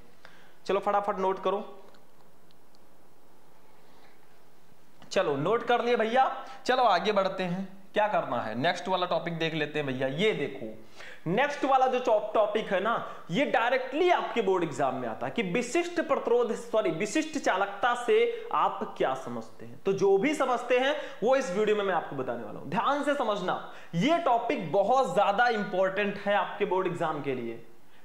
चलो फटाफट नोट करो, चलो नोट कर लिए भैया, चलो आगे बढ़ते हैं। क्या करना है, नेक्स्ट वाला टॉपिक देख लेते हैं भैया। ये देखो नेक्स्ट वाला जो टॉपिक है ना, ये डायरेक्टली आपके बोर्ड एग्जाम में आता है कि विशिष्ट प्रतिरोध विशिष्ट चालकता से आप क्या समझते हैं। तो जो भी समझते हैं वो इस वीडियो में मैं आपको बताने वाला हूं, ध्यान से समझना। ये टॉपिक बहुत ज्यादा इंपॉर्टेंट है आपके बोर्ड एग्जाम के लिए।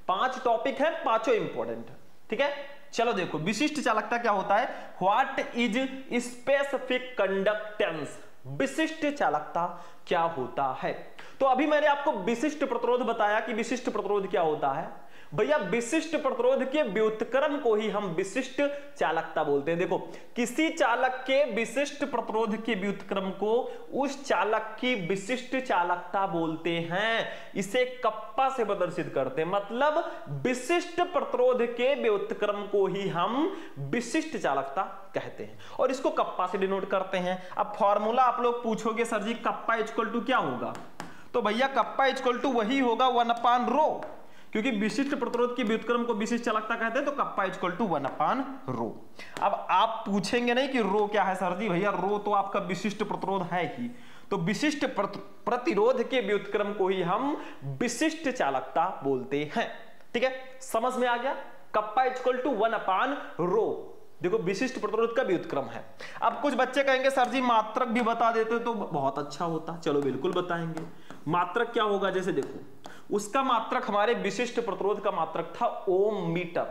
5 टॉपिक है, पांचों इंपॉर्टेंट है। ठीक है, चलो देखो विशिष्ट चालकता क्या होता है, व्हाट इज स्पेसिफिक कंडक्टेंस, विशिष्ट चालकता क्या होता है। तो अभी मैंने आपको विशिष्ट प्रतिरोध बताया कि विशिष्ट प्रतिरोध क्या होता है भैया, विशिष्ट प्रतिरोध के व्युत्क्रम को ही हम विशिष्ट चालकता बोलते हैं। देखो किसी चालक के विशिष्ट प्रतिरोध के व्युत्क्रम को उस चालक की विशिष्ट चालकता बोलते हैं, इसे कप्पा से प्रदर्शित करते हैं। मतलब विशिष्ट प्रतिरोध के व्युत्क्रम को ही हम विशिष्ट चालकता कहते हैं और इसको कप्पा से डिनोट करते हैं। अब फॉर्मूला आप लोग पूछोगे sir ji kappa equal to क्या होगा, तो भैया कप्पा इक्वल टू वही होगा 1/ρ, क्योंकि विशिष्ट प्रतिरोध के व्युत्क्रम को विशिष्ट चालकता कहते हैं, तो कप्पा इक्वल टू 1/ρ। अब आप पूछेंगे नहीं कि रो क्या है सर जी, भैया रो तो आपका विशिष्ट प्रतिरोध है ही, तो विशिष्ट प्रतिरोध के व्युत्क्रम को ही हम विशिष्ट चालकता बोलते हैं। ठीक है, समझ में आ गया, कप्पा इक्वल टू 1/ρ, देखो विशिष्ट प्रतिरोध का व्युत्क्रम है। अब कुछ बच्चे कहेंगे सर जी मात्रक भी बता देते तो बहुत अच्छा होता, चलो बिल्कुल बताएंगे। मात्रक क्या होगा, जैसे देखो उसका मात्रक हमारे विशिष्ट प्रतिरोध का मात्रक था ओम मीटर,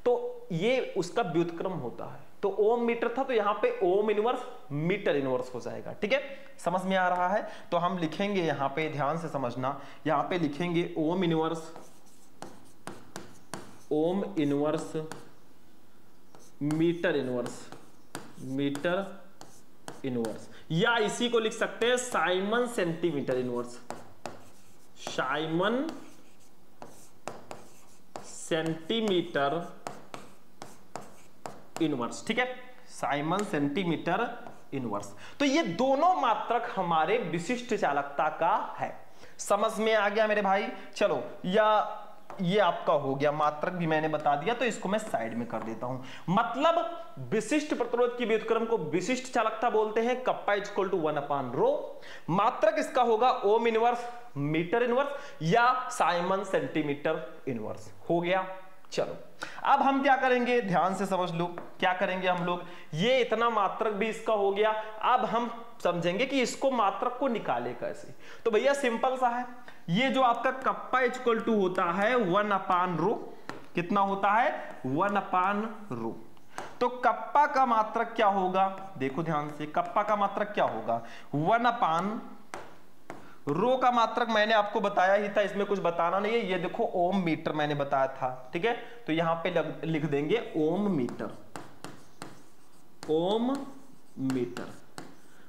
तो ये उसका व्युत्क्रम होता है, तो ओम मीटर था, तो यहां पे ओम इनवर्स मीटर इनवर्स हो जाएगा। ठीक है, समझ में आ रहा है, तो हम लिखेंगे यहां पे, ध्यान से समझना, यहां पे लिखेंगे ओम इनवर्स मीटर इनवर्स, या इसी को लिख सकते हैं Simon centimetre inverse, Simon centimetre inverse. ठीक है, साइमन सेंटीमीटर इनवर्स। तो ये दोनों मात्रक हमारे विशिष्ट चालकता का है। समझ में आ गया मेरे भाई। चलो, या ये आपका हो गया, मात्रक भी मैंने बता दिया, तो इसको मैं साइड में कर देता हूं। मतलब विशिष्ट प्रतिरोध की व्युत्क्रम को विशिष्ट चालकता बोलते हैं, कप्पा इक्वल टू 1/ρ। मात्रक इसका होगा ओम इनवर्स मीटर इनवर्स या साइमन सेंटीमीटर इनवर्स। हो गया। चलो अब हम क्या करेंगे, ध्यान से समझ लो, क्या करेंगे हम लोग, ये इतना मात्रक भी इसका हो गया। अब हम समझेंगे कि इसको मात्रक को निकाले कैसे। तो भैया सिंपल सा है, ये जो आपका कप्पा इक्वल टू होता है 1/ρ, कितना होता है 1/ρ। तो कप्पा का मात्रक क्या होगा, देखो ध्यान से, कप्पा का मात्रक क्या होगा 1/ρ रो का मात्रक मैंने आपको बताया ही था, इसमें कुछ बताना नहीं है। ये देखो ओम मीटर मैंने बताया था, ठीक है। तो यहां पे लिख देंगे ओम मीटर, ओम मीटर।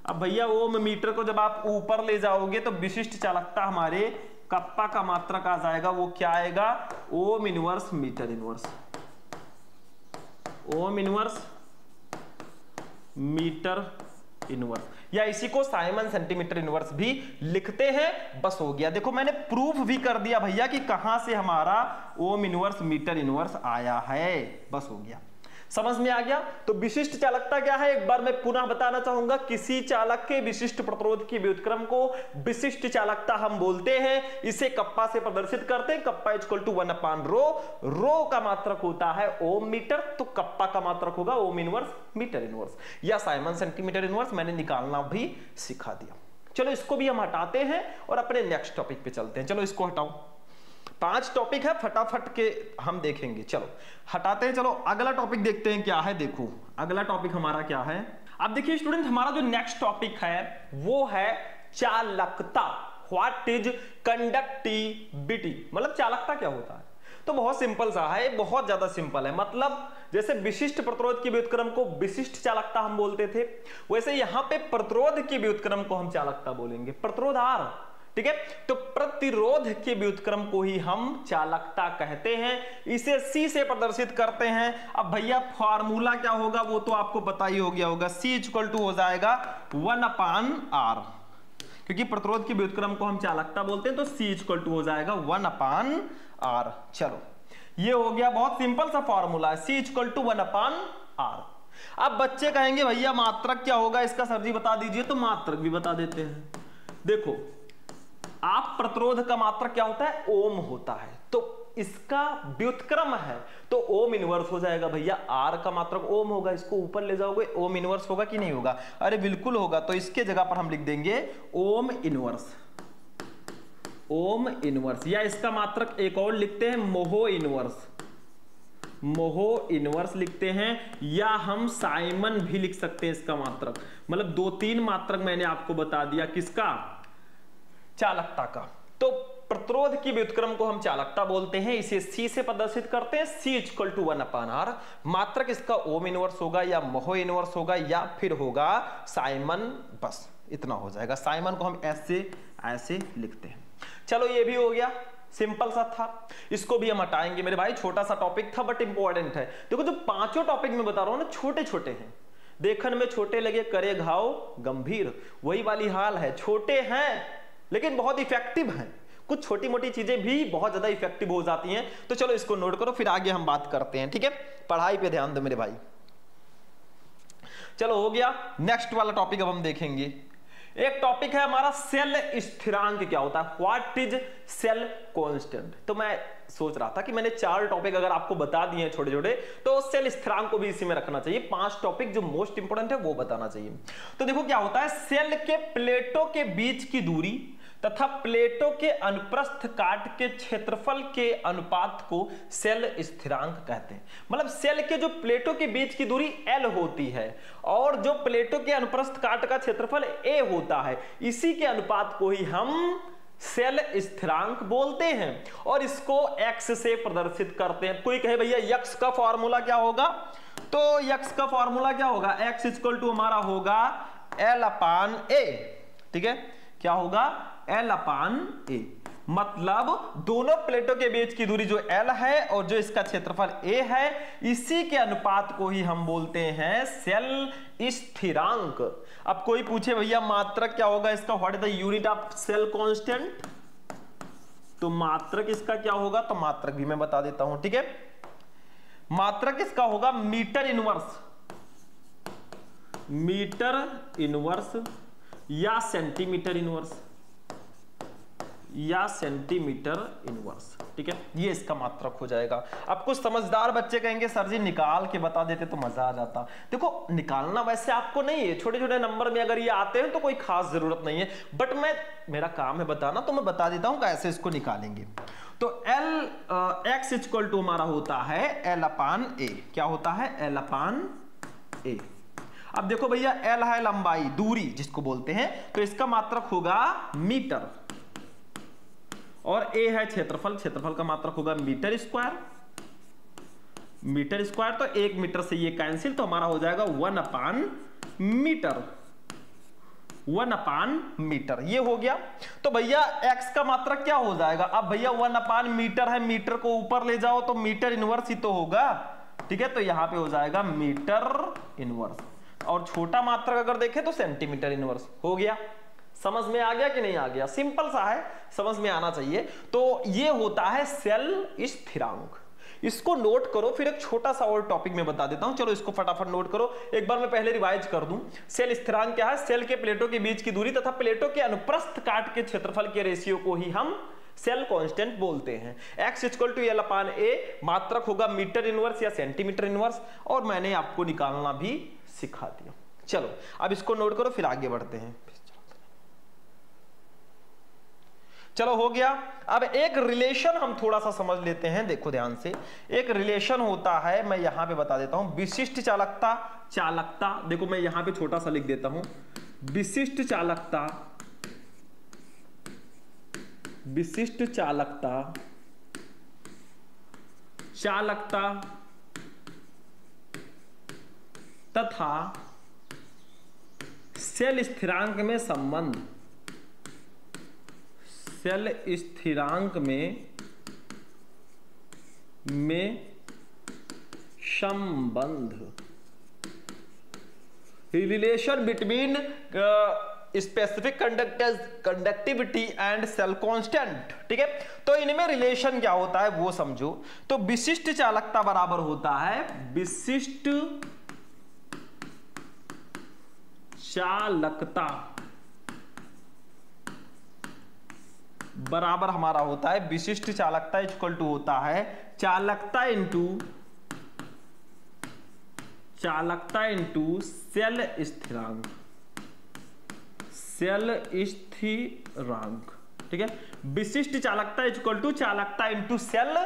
अब भैया ओम मीटर को जब आप ऊपर ले जाओगे तो विशिष्ट चालकता हमारे कप्पा का मात्रक आ जाएगा, वो क्या आएगा, ohm inverse metre inverse, ohm inverse metre inverse, या इसी को साइमन सेंटीमीटर इनवर्स भी लिखते हैं। बस हो गया। देखो मैंने प्रूफ भी कर दिया भैया कि कहां से हमारा ओम इनवर्स मीटर इनवर्स आया है, बस हो गया। समझ में आ गया। तो विशिष्ट चालकता क्या है, एक बार मैं पुनः बताना चाहूंगा। किसी चालक के विशिष्ट प्रतिरोध की व्युत्क्रम को विशिष्ट चालकता हम बोलते हैं। इसे कप्पा से प्रदर्शित करते हैं। कप्पा इक्वल टू 1/रो। रो का मात्रक होता है ओम मीटर, तो कप्पा का मात्रक होगा ओम इनवर्स मीटर इनवर्स, या साइमन सेंटीमीटर इनवर्स मैंने निकालना भी सिखा दिया। चलो इसको भी हम हटाते हैं और अपने नेक्स्ट टॉपिक पे चलते हैं। चलो इसको हटाओ, 5 टॉपिक है, फटाफट के हम देखेंगे। चलो हटाते हैं। चलो अगला टॉपिक देखते हैं क्या है। देखो अगला टॉपिक हमारा क्या है। अब देखिए स्टूडेंट, हमारा जो नेक्स्ट टॉपिक है वो है चालकता। व्हाट इज कंडक्टिविटी, मतलब चालकता क्या होता है। तो बहुत सिंपल सा है, बहुत ज्यादा सिंपल है। मतलब जैसे विशिष्ट प्रतिरोध की व्युत्क्रम को विशिष्ट चालकता हम बोलते थे, वैसे यहां पे प्रतिरोध की व्युत्क्रम को हम चालकता बोलेंगे, प्रतिरोध आर, ठीक है। तो प्रतिरोध के व्युत्क्रम को ही हम चालकता कहते हैं। इसे C से प्रदर्शित करते हैं। अब भैया फार्मूला क्या होगा वो तो आपको पता ही हो गया होगा। C इक्वल टू हो जाएगा 1/R, क्योंकि प्रतिरोध के व्युत्क्रम को हम चालकता बोलते हैं, तो C इक्वल टू हो जाएगा 1/R। चलो ये हो गया, बहुत सिंपल सा फॉर्मूला है, C इक्वल टू 1/R। अब बच्चे कहेंगे भैया मात्रक क्या होगा इसका, सर जी बता दीजिए। तो मात्रक भी बता देते हैं। देखो आप प्रतिरोध का मात्रक क्या होता है, ओम होता है, तो इसका व्युत्क्रम है तो ओम इनवर्स हो जाएगा भैया। आर का मात्रक ओम होगा, इसको ऊपर ले जाओगे ओम इनवर्स होगा कि नहीं होगा, अरे बिल्कुल होगा। तो इसके जगह पर हम लिख देंगे ओम इनवर्स, ओम इनवर्स, या इसका मात्रक एक और लिखते हैं मोहो इनवर्स, मोहो इनवर्स लिखते हैं, या हम साइमन भी लिख सकते हैं इसका मात्रक। मतलब 2-3 मात्रक मैंने आपको बता दिया किसका, चालकता का। तो प्रतिरोध की व्युत्क्रम को हम चालकता बोलते हैं, इसे C से प्रदर्शित करते हैं। C equal to 1/R। मात्रक इसका ओम इनवर्स होगा या मोहो इनवर्स होगा या फिर होगा साइमन, बस इतना हो जाएगा। साइमन को हम ऐसे लिखते हैं। चलो ये भी हो गया, सिंपल सा था, इसको भी हम हटाएंगे मेरे भाई। छोटा सा टॉपिक था बट इंपॉर्टेंट है। देखो जो 5 टॉपिक मैं बता रहा हूं ना, छोटे छोटे हैं, देखने में छोटे लगे करे घाव गंभीर, वही वाली हाल है। छोटे हैं लेकिन बहुत इफेक्टिव हैं। कुछ छोटी मोटी चीजें भी बहुत ज्यादा इफेक्टिव हो जाती हैं। तो चलो इसको नोट करो, फिर आगे हम बात करते हैं, ठीक है। पढ़ाई पे ध्यान दो मेरे भाई। चलो हो गया। नेक्स्ट वाला टॉपिक अब हम देखेंगे। एक टॉपिक है हमारा सेल स्थिरांक क्या होता है, व्हाट इज सेल कांस्टेंट। तो मैं सोच रहा था कि मैंने 4 टॉपिक अगर आपको बता दिए हैं छोटे छोटे, तो सेल स्थिरांक को भी इसी में रखना चाहिए। 5 टॉपिक जो मोस्ट इंपोर्टेंट है वो बताना चाहिए। तो देखो क्या होता है, सेल के प्लेटों के बीच की दूरी तथा प्लेटों के अनुप्रस्थ काट के क्षेत्रफल के अनुपात को सेल स्थिरांक कहते हैं। मतलब सेल के जो प्लेटों के बीच की दूरी L होती है और जो प्लेटों के अनुप्रस्थ काट का क्षेत्रफल A होता है, इसी के अनुपात को ही हम सेल स्थिरांक बोलते हैं और इसको x से प्रदर्शित करते हैं। कोई कहे भैया x का फॉर्मूला क्या होगा, तो x का फॉर्मूला क्या होगा, x इक्वल टू हमारा होगा L/A, ठीक है। क्या होगा, L/A। मतलब दोनों प्लेटों के बीच की दूरी जो L है और जो इसका क्षेत्रफल A है, इसी के अनुपात को ही हम बोलते हैं सेल स्थिरांक। अब कोई पूछे भैया मात्रक क्या होगा इसका, what is the unit of cell constant, तो मात्रक इसका क्या होगा, तो मात्रक भी मैं बता देता हूं, ठीक है। मात्रक इसका होगा मीटर इनवर्स, मीटर इनवर्स या सेंटीमीटर इनवर्स, या सेंटीमीटर इनवर्स, ठीक है। ये इसका मात्रक हो जाएगा। अब कुछ समझदार बच्चे कहेंगे सर जी निकाल के बता देते तो मजा आ जाता। देखो निकालना वैसे आपको नहीं है, छोटे छोटे नंबर में अगर ये आते हैं तो कोई खास जरूरत नहीं है, बट मेरा काम है बताना, तो मैं बता देता हूं कैसे इसको निकालेंगे। तो x इक्वल टू हमारा होता है L/A। क्या होता है, L/A। अब देखो भैया L है लंबाई, दूरी जिसको बोलते हैं, तो इसका मात्रक होगा मीटर। और ए है क्षेत्रफल, क्षेत्रफल का मात्रक होगा मीटर स्क्वायर, मीटर स्क्वायर, तो 1 मीटर से ये कैंसिल, तो हमारा हो जाएगा 1/मीटर, 1/मीटर, ये हो गया। तो भैया x का मात्रक क्या हो जाएगा, अब भैया 1/मीटर है, मीटर को ऊपर ले जाओ तो मीटर इनवर्स ही तो होगा, ठीक है, तो यहां पे हो जाएगा मीटर इनवर्स, और छोटा मात्रक अगर देखें तो सेंटीमीटर इनवर्स हो गया। समझ में आ गया कि नहीं आ गया, सिंपल सा है, समझ में आना चाहिए। तो ये होता है सेल स्थिरांक, इसको नोट करो, फिर एक छोटा सा और टॉपिक में बता देता हूं, चलो इसको फटाफट नोट करो। एक बार मैं पहले रिवाइज कर दूं, सेल स्थिरांक क्या है, सेल के प्लेटों के बीच की दूरी तथा प्लेटों के अनुप्रस्थ काट के क्षेत्रफल के रेशियो को ही हम सेल कांस्टेंट बोलते हैं। x = L/A, मात्रक होगा मीटर इनवर्स या सेंटीमीटर इनवर्स, और मैंने आपको निकालना भी सिखा दिया। चलो अब इसको नोट करो, फिर आगे बढ़ते हैं। चलो हो गया। अब एक रिलेशन हम थोड़ा सा समझ लेते हैं, देखो ध्यान से। एक रिलेशन होता है, मैं यहां पे बता देता हूं, विशिष्ट चालकता, चालकता, देखो मैं यहां पे छोटा सा लिख देता हूं, विशिष्ट चालकता, विशिष्ट चालकता, चालकता तथा सेल स्थिरांक में संबंध, सेल स्थिरांक में संबंध, relation between specific conductivity and cell constant, ठीक है। तो इनमें रिलेशन क्या होता है वो समझो। तो विशिष्ट चालकता बराबर होता है, विशिष्ट चालकता बराबर हमारा होता है, विशिष्ट चालकता इक्वल टू होता है चालकता इंटू सेल स्थिरांक, सेल स्थिरांक, ठीक है। विशिष्ट चालकता इक्वल टू चालकता इंटू सेल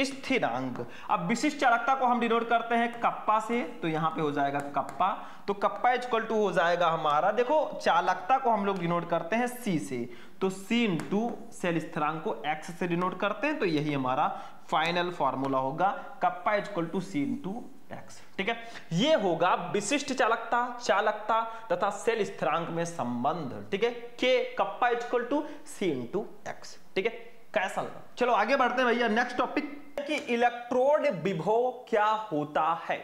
स्थिरांक। अब विशिष्ट चालकता को हम डिनोट करते हैं कप्पा से, तो यहां पे हो जाएगा कप्पा, तो कप्पा इक्वल टू हो जाएगा हमारा, देखो चालकता को हम लोग डिनोट करते हैं सी से, तो सी इंटू सेल स्थिरांक को एक्स से डिनोट करते हैं, तो यही हमारा फाइनल फॉर्मूला होगा, kappa equal to C into X, ठीक है। ये होगा विशिष्ट चालकता, चालकता तथा सेल स्थिरांक में संबंध, ठीक है, के kappa equal to C into X, ठीक है। कैसा लगा, चलो आगे बढ़ते हैं भैया। नेक्स्ट टॉपिक कि इलेक्ट्रोड विभव क्या होता है।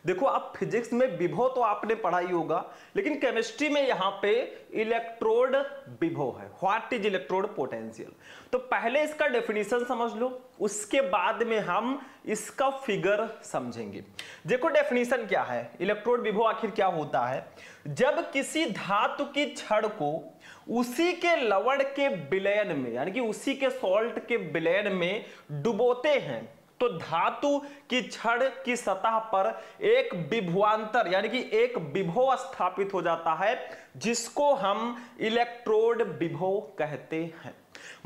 देखो आप फिजिक्स में विभव तो आपने पढ़ा ही होगा, लेकिन केमिस्ट्री में यहां पे इलेक्ट्रोड विभव है। व्हाट इज इलेक्ट्रोड पोटेंशियल, तो पहले इसका डेफिनेशन समझ लो, उसके बाद में हम इसका फिगर समझेंगे। देखो डेफिनेशन क्या है, इलेक्ट्रोड विभव आखिर क्या होता है। जब किसी धातु की छड़ को उसी के लवण के विलयन में, यानी कि उसी के सॉल्ट के विलयन में डुबोते हैं, तो धातु की छड़ की सतह पर एक विभवांतर यानी कि एक विभव स्थापित हो जाता है, जिसको हम इलेक्ट्रोड विभव कहते हैं।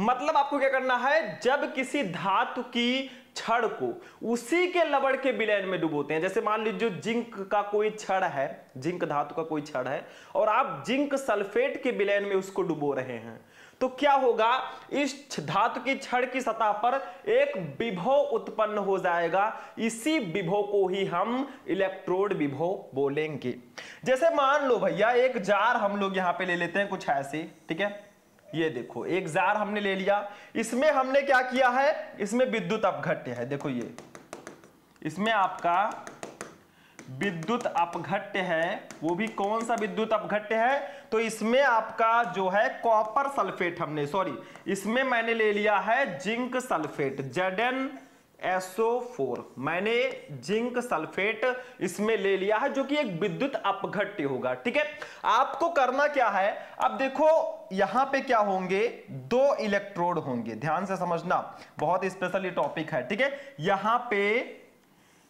मतलब आपको क्या करना है, जब किसी धातु की छड़ को उसी के लवण के विलयन में डुबोते हैं, जैसे मान लीजिए जिंक का कोई छड़ है, जिंक धातु का कोई छड़ है, और आप जिंक सल्फेट के विलयन में उसको डुबो रहे हैं, तो क्या होगा, इस धातु की छड़ की सतह पर एक विभव उत्पन्न हो जाएगा। इसी विभव को ही हम इलेक्ट्रोड विभव बोलेंगे। जैसे मान लो भैया एक जार हम लोग यहां पे ले लेते हैं कुछ ऐसे, ठीक है, ये देखो एक जार हमने ले लिया, इसमें हमने क्या किया है, इसमें विद्युत अपघट्य है, देखो ये इसमें आपका विद्युत अपघट्य है, वो भी कौन सा विद्युत अपघट्य है, तो इसमें आपका जो है कॉपर सल्फेट हमने, सॉरी इसमें मैंने ले लिया है जिंक सल्फेट, ZnSO4, मैंने जिंक सल्फेट इसमें ले लिया है, जो कि एक विद्युत अपघट्य होगा, ठीक है। आपको करना क्या है, अब देखो यहां पे क्या होंगे, दो इलेक्ट्रोड होंगे, ध्यान से समझना, बहुत स्पेशल टॉपिक है, ठीक है। यहां पे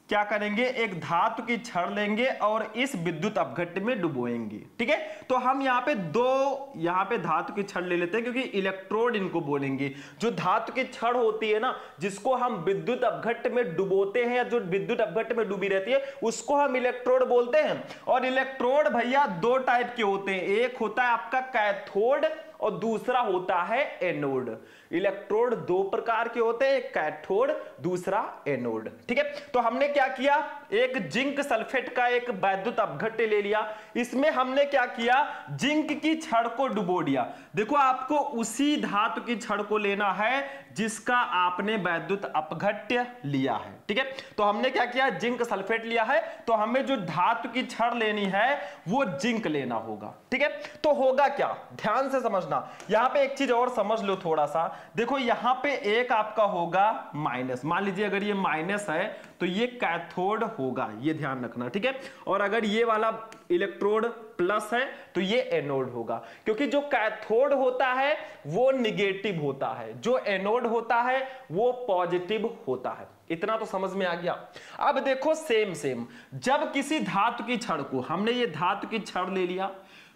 क्या करेंगे, एक धातु की छड़ लेंगे और इस विद्युत अपघट्य में डुबोएंगे, ठीक है। तो हम यहाँ पे दो यहाँ पे धातु की छड़ ले लेते हैं, क्योंकि इलेक्ट्रोड इनको बोलेंगे। जो धातु की छड़ होती है ना, जिसको हम विद्युत अपघट्य में डुबोते हैं, या जो विद्युत अपघट्य में डूबी रहती है, उसको हम इलेक्ट्रोड बोलते हैं। और इलेक्ट्रोड भैया दो टाइप के होते हैं, एक होता है आपका कैथोड और दूसरा होता है एनोड। इलेक्ट्रोड दो प्रकार के होते हैं, एक कैथोड दूसरा एनोड। ठीक है, तो हमने क्या किया, एक जिंक सल्फेट का एक वैद्युत अपघट्य ले लिया, इसमें हमने क्या किया, जिंक की छड़ को डुबो दिया। देखो आपको उसी धातु की छड़ को लेना है जिसका आपने वैद्युत अपघट्य लिया है। ठीक है, तो हमने क्या किया, जिंक सल्फेट लिया है, तो हमें जो धातु की छड़ लेनी है वो जिंक लेना होगा। ठीक है, तो होगा क्या, ध्यान से समझना, यहां पे एक चीज और समझ लो थोड़ा सा। देखो यहां पे एक आपका होगा माइनस, मान लीजिए अगर ये माइनस है तो ये कैथोड होगा, ये ध्यान रखना। ठीक है, और अगर ये वाला इलेक्ट्रोड प्लस है तो ये एनोड होगा, क्योंकि जो कैथोड होता है वो निगेटिव होता है, जो एनोड होता है वो पॉजिटिव होता है। इतना तो समझ में आ गया। अब देखो सेम जब किसी धातु की छड़ को, हमने ये धातु की छड़ ले लिया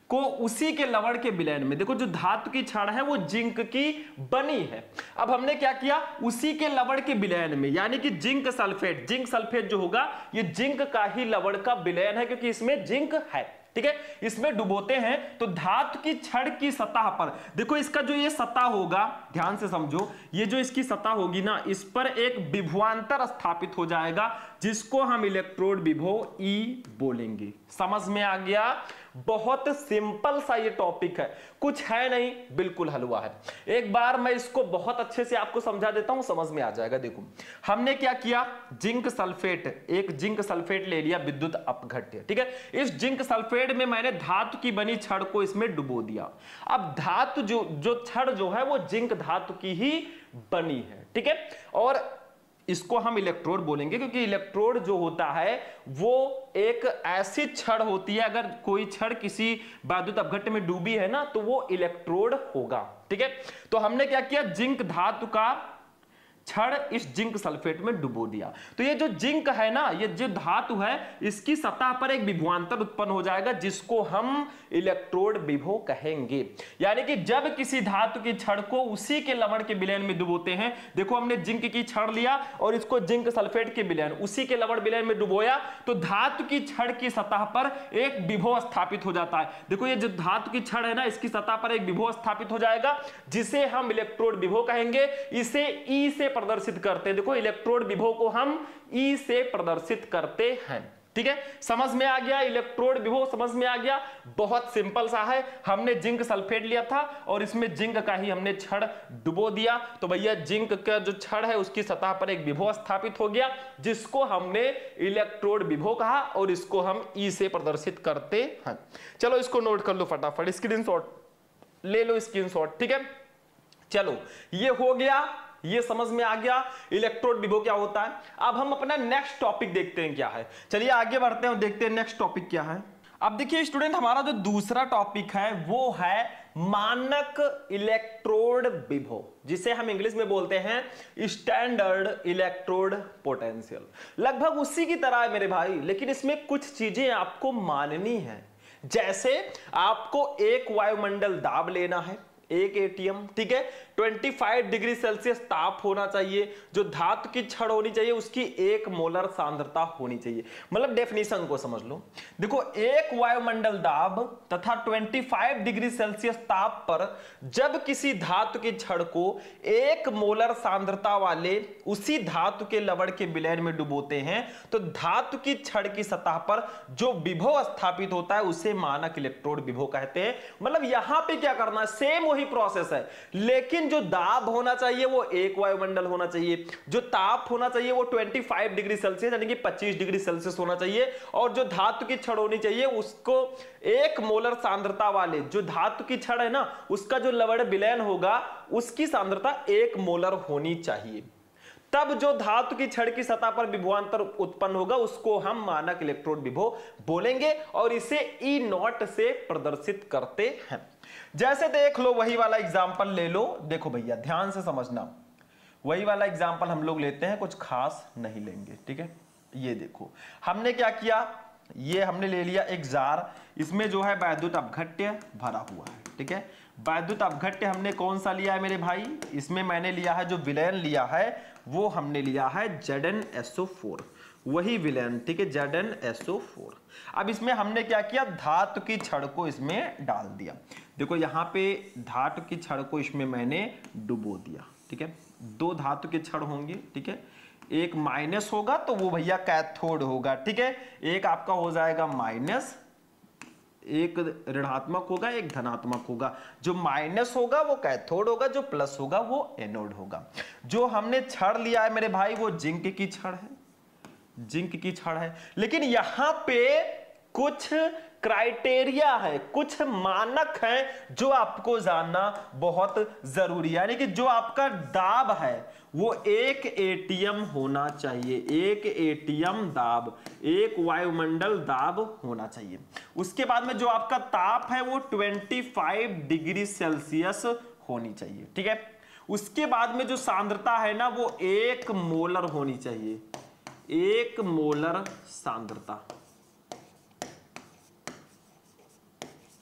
को उसी के लवण के विलयन में, देखो जो धातु की छड़ है वो जिंक की बनी है, अब हमने क्या किया, उसी के लवण के विलयन में, यानी कि जिंक सल्फेट जो होगा ये जिंक का ही लवण का विलयन है, क्योंकि इसमें जिंक है। ठीक है, इसमें डुबोते हैं तो धातु की छड़ की सतह पर, देखो इसका जो ये सतह होगा, ध्यान से समझो, ये जो इसकी सतह होगी ना, इस पर एक विभवांतर स्थापित हो जाएगा जिसको हम इलेक्ट्रोड विभव ई बोलेंगे। समझ में आ गया, बहुत सिंपल सा ये टॉपिक है, कुछ है नहीं, बिल्कुल हलवा है। एक बार मैं इसको बहुत अच्छे से आपको समझा देता हूं, समझ में आ जाएगा। देखो हमने क्या किया, जिंक सल्फेट, एक जिंक सल्फेट ले लिया विद्युत अपघट्य। ठीक है, इस जिंक सल्फेट में मैंने धातु की बनी छड़ को इसमें डुबो दिया। अब धातु जो छड़ जो है वो जिंक धातु की ही बनी है। ठीक है, और इसको हम इलेक्ट्रोड बोलेंगे, क्योंकि इलेक्ट्रोड जो होता है वो एक ऐसी छड़ होती है, अगर कोई छड़ किसी वैद्युत अपघट्य में डूबी है ना तो वो इलेक्ट्रोड होगा। ठीक है, तो हमने क्या किया, जिंक धातु का छड़ इस जिंक सल्फेट में डुबो दिया, तो ये जो जिंक है ना, ये जो धातु है, इसकी सतह पर एक विभवांतर उत्पन्न हो जाएगा जिसको हम इलेक्ट्रोड विभव कहेंगे। यानी कि जब किसी धातु की छड़ को उसी के लवण के विलयन में डुबोते हैं, देखो हमने जिंक की छड़ लिया और इसको जिंक सल्फेट के विलयन, उसी के लवण विलयन में डुबोया, तो धातु की छड़ की सतह पर एक विभव स्थापित हो जाता है। देखो ये जो धातु की छड़ है ना, इसकी सतह पर एक विभव स्थापित हो जाएगा जिसे हम इलेक्ट्रोड विभव कहेंगे। इसे ई से प्रदर्शित करते हैं, देखो इलेक्ट्रोड विभव को हम ई से प्रदर्शित करते हैं। ठीक है, समझ में आ गया, इलेक्ट्रोड विभव समझ में आ गया, बहुत सिंपल सा है। हमने जिंक सल्फेट लिया था और इसमें जिंक का ही हमने छड़ डुबो दिया, तो भैया जिंक का जो छड़ है उसकी सतह पर एक विभव स्थापित हो गया जिसको हमने इलेक्ट्रोड विभव कहा, और इसको हम ई से प्रदर्शित करते हैं। चलो इसको नोट कर लो फटाफट, स्क्रीनशॉट ले लो, स्क्रीनशॉट। ठीक है, चलो ये हो गया, ये समझ में आ गया इलेक्ट्रोड विभव क्या होता है। अब हम अपना नेक्स्ट टॉपिक देखते हैं क्या है, चलिए आगे बढ़ते हैं और देखते हैं नेक्स्ट टॉपिक क्या है। अब देखिए स्टूडेंट, हमारा जो दूसरा टॉपिक है वो है मानक इलेक्ट्रोड विभव, जिसे हम इंग्लिश में बोलते हैं स्टैंडर्ड इलेक्ट्रोड पोटेंशियल। लगभग उसी की तरह है मेरे भाई, लेकिन इसमें कुछ चीजें आपको माननी है। जैसे आपको एक वायुमंडल दाब लेना है, एक एटीएम, ठीक है, 25 डिग्री सेल्सियस ताप होना चाहिए, जो धातु की छड़ होनी चाहिए उसकी 1 मोलर सांद्रता होनी चाहिए। मतलब डेफिनेशन को समझ लो, देखो एक वायुमंडल दाब तथा 25 डिग्री सेल्सियस ताप पर जब किसी धातु की छड़ को 1 मोलर सांद्रता वाले उसी धातु के लवण के विलयन में डुबोते हैं, तो धातु की छड़ की सतह पर जो विभव स्थापित होता है उसे मानक इलेक्ट्रोड विभव कहते हैं। मतलब यहां पे क्या करना है, सेम वही प्रोसेस है, लेकिन जो दाब होना चाहिए वो एक वायुमंडल होना चाहिए, जो ताप होना चाहिए वो 25 डिग्री सेल्सियस यानी कि 25 डिग्री सेल्सियस होना चाहिए, और जो धातु की छड़ होनी चाहिए उसको 1 मोलर सांद्रता वाले, जो धातु की छड़ है ना उसका जो लवण विलयन होगा उसकी सांद्रता 1 मोलर होनी चाहिए। तब जो धातु की छड़ की सतह पर विभवांतर उत्पन्न होगा उसको हम मानक इलेक्ट्रोड विभव बोलेंगे, और इसे ई नॉट से प्रदर्शित करते हैं। जैसे देख लो, वही वाला एग्जाम्पल ले लो, देखो भैया ध्यान से समझना, वही वाला एग्जाम्पल हम लोग लेते हैं, कुछ खास नहीं लेंगे। ठीक है, ये देखो हमने क्या किया, ये हमने ले लिया एक जार, इसमें जो है वैद्युत अपघट्य भरा हुआ है। ठीक है, वैद्युत अपघट्य हमने कौन सा लिया है मेरे भाई, इसमें मैंने लिया है जो विलयन लिया है वो हमने लिया है ZnSO4, वही विलयन, ठीक है, ZnSO4। अब इसमें हमने क्या किया, धातु की छड़ को इसमें डाल दिया। देखो यहाँ पे धातु की छड़ को इसमें मैंने डुबो दिया, ठीक है। दो धातु के छड़ होंगे, ठीक है, एक माइनस होगा तो वो भैया कैथोड होगा, ठीक है। एक आपका हो जाएगा माइनस, एक ऋणात्मक होगा, एक धनात्मक होगा। जो माइनस होगा वो कैथोड होगा, जो प्लस होगा वो एनोड होगा। जो हमने छड़ लिया है मेरे भाई वो जिंक की छड़ है, जिंक की छड़ है। लेकिन यहां पे कुछ क्राइटेरिया है, कुछ मानक है जो आपको जानना बहुत जरूरी है। यानी कि जो आपका दाब है वो 1 एटीएम होना चाहिए, 1 एटीएम दाब, एक वायुमंडल दाब होना चाहिए। उसके बाद में जो आपका ताप है वो 25 डिग्री सेल्सियस होनी चाहिए, ठीक है। उसके बाद में जो सांद्रता है ना वो 1 मोलर होनी चाहिए, 1 मोलर सांद्रता,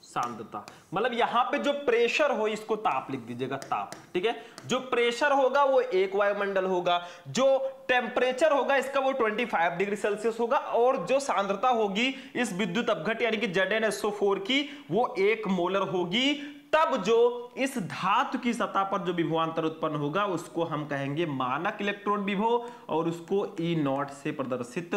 सांद्रता मतलब यहां पे जो प्रेशर हो इसको ताप लिख दीजिएगा, ताप, ठीक है। जो प्रेशर होगा वो 1 वायुमंडल होगा, जो टेम्परेचर होगा इसका वो 25 डिग्री सेल्सियस होगा, और जो सांद्रता होगी इस विद्युत अपघट्य यानी कि ZnSO4 की वो 1 मोलर होगी। तब जो इस धातु की सतह पर जो विभवांतर उत्पन्न होगा उसको हम कहेंगे मानक इलेक्ट्रोड विभव, और उसको E0 से प्रदर्शित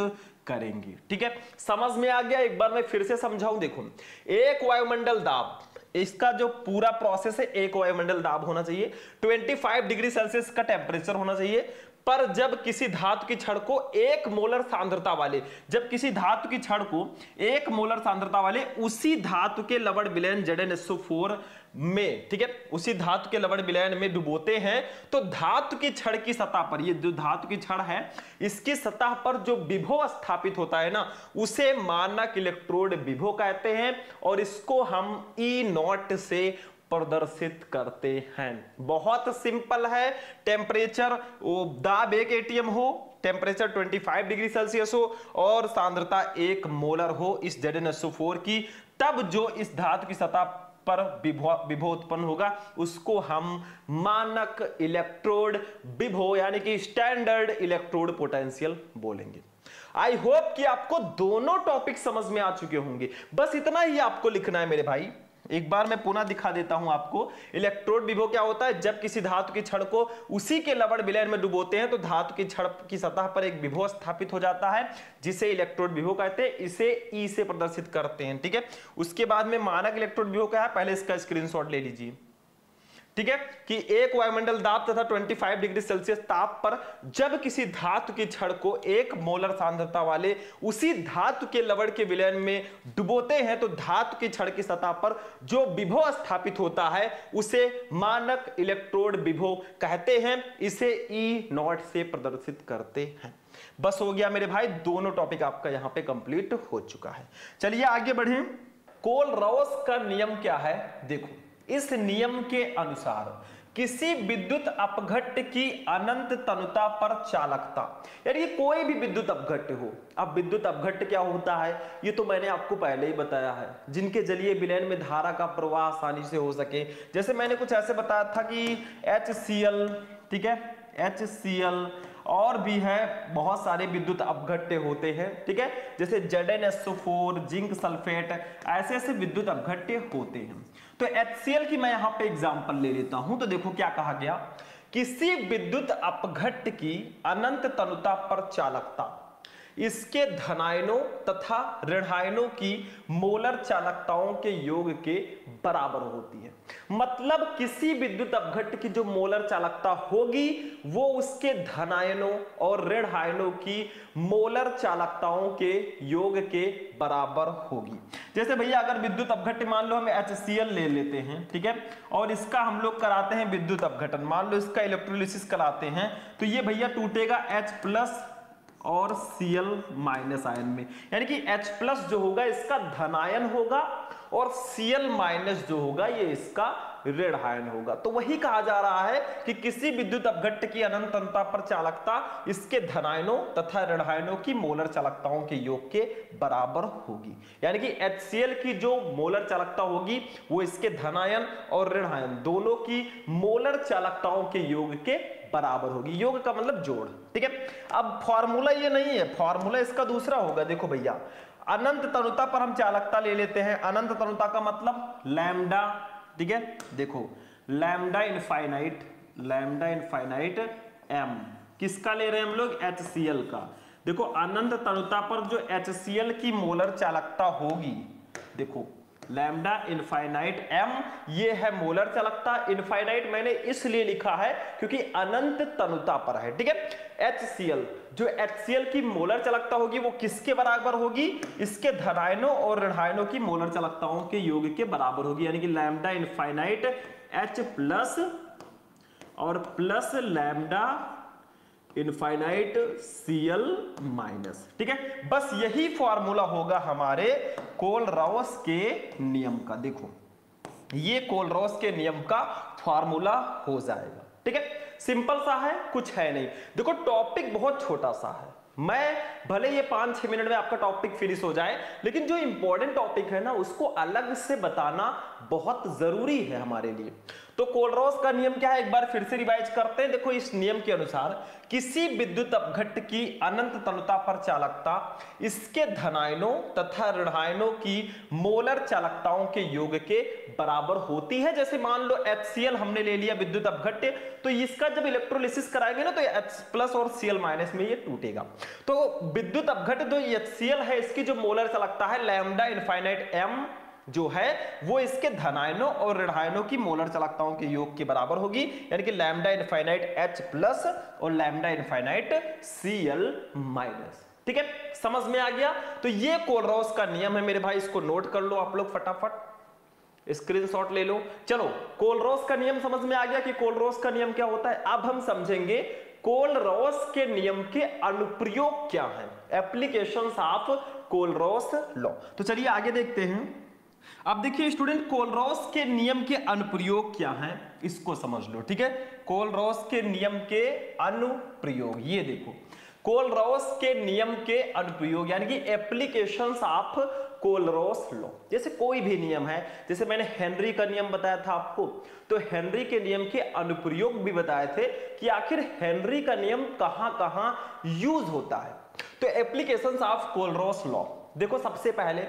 करेंगे, ठीक है। समझ में आ गया? एक बार मैं फिर से समझाऊं, देखो, एक वायुमंडल दाब, इसका जो पूरा प्रोसेस है, एक वायुमंडल दाब होना चाहिए, 25 डिग्री सेल्सियस का टेम्परेचर होना चाहिए। पर जब किसी धातु की छड़ को 1 मोलर सांद्रता वाले, जब किसी धातु की छड़ को 1 मोलर सांद्रता वाले उसी धातु के लवण विलयन ZnSO4 में, ठीक है, उसी धातु के लवण विलयन में डुबोते हैं, तो धातु की छड़ की सतह पर, ये जो धातु की छड़ है इसकी सतह पर जो विभव स्थापित होता है ना उसे मानक इलेक्ट्रोड विभव कहते हैं, और इसको हम E0 से प्रदर्शित करते हैं। बहुत सिंपल है। टेम्परेचर दाब 1 एटीएम हो, टेम्परेचर 25 डिग्री सेल्सियस हो और सांद्रता 1 मोलर हो इस ZnSO4 की, तब जो इस धातु की सतह पर विभव उत्पन्न होगा उसको हम मानक इलेक्ट्रोड विभव यानी कि स्टैंडर्ड इलेक्ट्रोड पोटेंशियल बोलेंगे। आई होप कि आपको दोनों टॉपिक समझ में आ चुके होंगे। बस इतना ही आपको लिखना है मेरे भाई। एक बार मैं पुनः दिखा देता हूं आपको। इलेक्ट्रोड विभव क्या होता है, जब किसी धातु की छड़ को उसी के लवण विलयन में डुबोते हैं तो धातु की छड़ की सतह पर एक विभव स्थापित हो जाता है जिसे इलेक्ट्रोड विभव कहते हैं, इसे ई से प्रदर्शित करते हैं, ठीक है। उसके बाद में मानक इलेक्ट्रोड विभव क्या है, पहले इसका स्क्रीनशॉट ले लीजिए, ठीक है, कि एक वायुमंडल दाब तथा 25 डिग्री सेल्सियस ताप पर जब किसी धातु की छड़ को 1 मोलर सांद्रता वाले उसी धातु के लवण के विलयन में डुबोते हैं तो धातु की छड़ की सतह पर जो विभव स्थापित होता है उसे मानक इलेक्ट्रोड विभव कहते हैं, इसे E0 से प्रदर्शित करते हैं। बस हो गया मेरे भाई, दोनों टॉपिक आपका यहां पे कंप्लीट हो चुका है। चलिए आगे बढ़ें। कोलराउस का नियम क्या है, देखो, इस नियम के अनुसार किसी विद्युत अपघट्य की अनंत तनुता पर चालकता, यानी कोई भी विद्युत अपघट्य हो। अब विद्युत अपघट्य क्या होता है ये तो मैंने आपको पहले ही बताया है, जिनके जरिए विलयन में धारा का प्रवाह आसानी से हो सके। जैसे मैंने कुछ ऐसे बताया था कि HCl, ठीक है, HCl और भी है, बहुत सारे विद्युत अपघट्य होते हैं, ठीक है, जैसे ZnSO4, जिंक सल्फेट, ऐसे ऐसे विद्युत अपघट्य होते हैं। तो HCl की मैं यहां पे एग्जांपल ले लेता हूं। तो देखो क्या कहा गया, किसी विद्युत अपघट्य की अनंत तनुता पर चालकता इसके धनायनों तथा ऋणायनों की मोलर चालकताओं के योग के बराबर होती है। मतलब किसी विद्युत अपघट्य की जो मोलर चालकता होगी वो उसके धनायनों और ऋणायनों की मोलर चालकताओं के योग के बराबर होगी। जैसे भैया अगर विद्युत अपघट्य मान लो हम HCl ले लेते हैं, ठीक है, और इसका हम लोग कराते हैं विद्युत अपघटन, मान लो इसका इलेक्ट्रोलिसिस कराते हैं, तो ये भैया टूटेगा H+ और Cl- आयन में, यानी कि H+ जो होगा इसका धनायन होगा और Cl- जो होगा ये इसका ऋण आयन होगा। तो वही कहा जा रहा है कि किसी विद्युत अपघट्ट की अनंत अनंतता पर चालकता इसके धनायनों तथा ऋण आयनों की मोलर चालकताओं के योग के बराबर होगी। यानी कि HCl की जो मोलर चालकता होगी वो इसके धनायन और ऋण आयन दोनों की मोलर चालकताओं के योग के बराबर होगी। योग का मतलब जोड़, ठीक है। अब फॉर्मूला ये नहीं है, फॉर्मूला इसका दूसरा होगा। देखो भैया, अनंत तनुता पर हम चालकता ले लेते हैं। अनंत तनुता का मतलब लैम्डा, ठीक है। देखो लैम्डा इनफाइनाइट m किसका ले रहे हैं हम लोग, HCl का। देखो अनंत तनुता पर जो HCl की मोलर चालकता होगी, देखो लैम्डा इनफाइनाइट m, ये है मोलर चालकता। इनफाइनाइट मैंने इसलिए लिखा है क्योंकि अनंत तनुता पर है, ठीक है। HCl, जो HCl की मोलर चालकता होगी वो किसके बराबर होगी, इसके धनायनों और ऋणायनों की मोलर चालकताओं के योग के बराबर होगी। यानी कि लैम्डा इनफाइनाइट H प्लस और plus lambda infinite Cl minus, ठीक है। बस यही फॉर्मूला होगा हमारे कोलरॉस के नियम का। देखो ये कोलरॉस के नियम का फॉर्मूला हो जाएगा, ठीक है। सिंपल सा है, कुछ है नहीं। देखो टॉपिक बहुत छोटा सा है, मैं भले ये 5-6 मिनट में आपका टॉपिक फिनिश हो जाए, लेकिन जो इंपॉर्टेंट टॉपिक है ना उसको अलग से बताना बहुत जरूरी है हमारे लिए। तो कोलरॉस का नियम क्या है, एक बार फिर से रिवाइज करते हैं। देखो इस नियम के अनुसार किसी विद्युत अपघट्ट की अनंत तनुता पर चालकता इसके धनायनों तथा ऋणायनों की मोलर चालकताओं के योग के बराबर होती है। जैसे मान लो HCl हमने ले लिया विद्युत अपघट्ट, तो इसका जब इलेक्ट्रोलिसिस कराएंगे ना तो H प्लस और Cl माइनस में ये टूटेगा। तो विद्युत अपघट्ट जो HCl है इसकी जो मोलर चालकता है लैम्डा इनफाइनाइट m जो है वो इसके धनायनों और ऋणायनों की मोलर चालकताओं के योग के बराबर होगी। यानी कि लैम्डा इनफाइनाइट H प्लस और लैम्डा इनफाइनाइट Cl माइनस, ठीक है। समझ में आ गया। तो ये कोलरॉस का नियम है मेरे भाई, इसको नोट कर लो आप लोग, फटाफट स्क्रीनशॉट ले लो। चलो कोलरॉस का नियम समझ में आ गया कि कोलरॉस का नियम क्या होता है। अब हम समझेंगे कोलरॉस के नियम के अनुप्रयोग क्या है, एप्लीकेशंस ऑफ कोलरॉस लॉ। तो चलिए आगे देखते हैं। अब देखिए स्टूडेंट, कोलरॉस के नियम के अनुप्रयोग क्या हैं इसको समझ लो, ठीक है। कोलरॉस के नियम के अनुप्रयोग, ये देखो कोलरॉस के नियम के अनुप्रयोग यानी कि एप्लीकेशंस ऑफ कोलरॉस लॉ। जैसे कोई भी नियम है, जैसे मैंने हेनरी का नियम बताया था आपको, तो हेनरी के नियम के अनुप्रयोग भी बताए थे कि आखिर हेनरी का नियम कहां कहां यूज होता है। तो एप्लीकेशंस ऑफ कोलरॉस लॉ देखो, सबसे पहले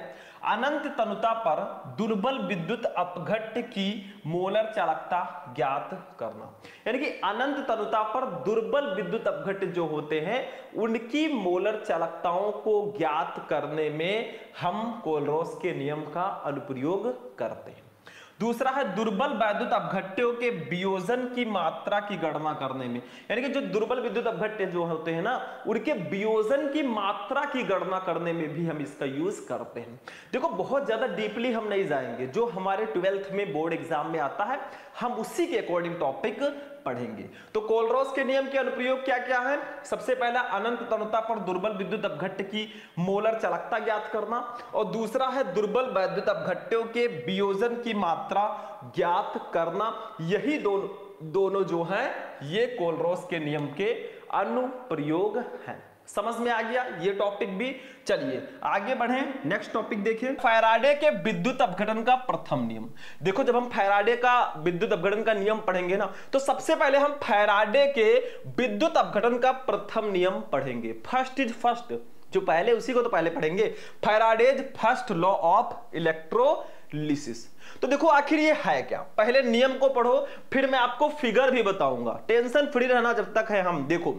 अनंत तनुता पर दुर्बल विद्युत अपघट्ट की मोलर चालकता ज्ञात करना। यानी कि अनंत तनुता पर दुर्बल विद्युत अपघट्ट जो होते हैं उनकी मोलर चालकताओं को ज्ञात करने में हम कोलरॉस के नियम का अनुप्रयोग करते हैं। दूसरा है दुर्बल वैद्युत अपघट्टों के वियोजन की मात्रा की गणना करने में। यानी कि जो दुर्बल विद्युत अपघट्ट जो होते हैं ना उनके वियोजन की मात्रा की गणना करने में भी हम इसका यूज करते हैं। देखो बहुत ज्यादा डीपली हम नहीं जाएंगे, जो हमारे 12th में बोर्ड एग्जाम में आता है हम उसी के अकॉर्डिंग टॉपिक पढ़ेंगे। तो कोलरॉस के नियम के अनुप्रयोग क्या क्या है। सबसे पहला अनंत तनुता पर दुर्बल विद्युत अपघट्ट की मोलर चालकता ज्ञात करना, और दूसरा है दुर्बल वैद्युत अपघट्टों के वियोजन की मात्रा ज्ञात करना। यही दोनों जो हैं ये कोलरॉस के नियम के अनुप्रयोग हैं। समझ में आ गया ये टॉपिक भी। चलिए आगे बढ़ें, नेक्स्ट टॉपिक देखिए, फैराडे के विद्युत अपघटन का प्रथम नियम। देखो जब हम फैराडे का विद्युत अपघटन का नियम पढ़ेंगे ना तो सबसे पहले हम फैराडे के विद्युत अपघटन का प्रथम नियम पढ़ेंगे। फर्स्ट इज फर्स्ट, जो पहले उसी को तो पहले पढ़ेंगे, Faraday's first law of electrolysis. तो देखो आखिर ये है क्या, पहले नियम को पढ़ो फिर मैं आपको फिगर भी बताऊंगा, टेंशन फ्री रहना जब तक है हम। देखो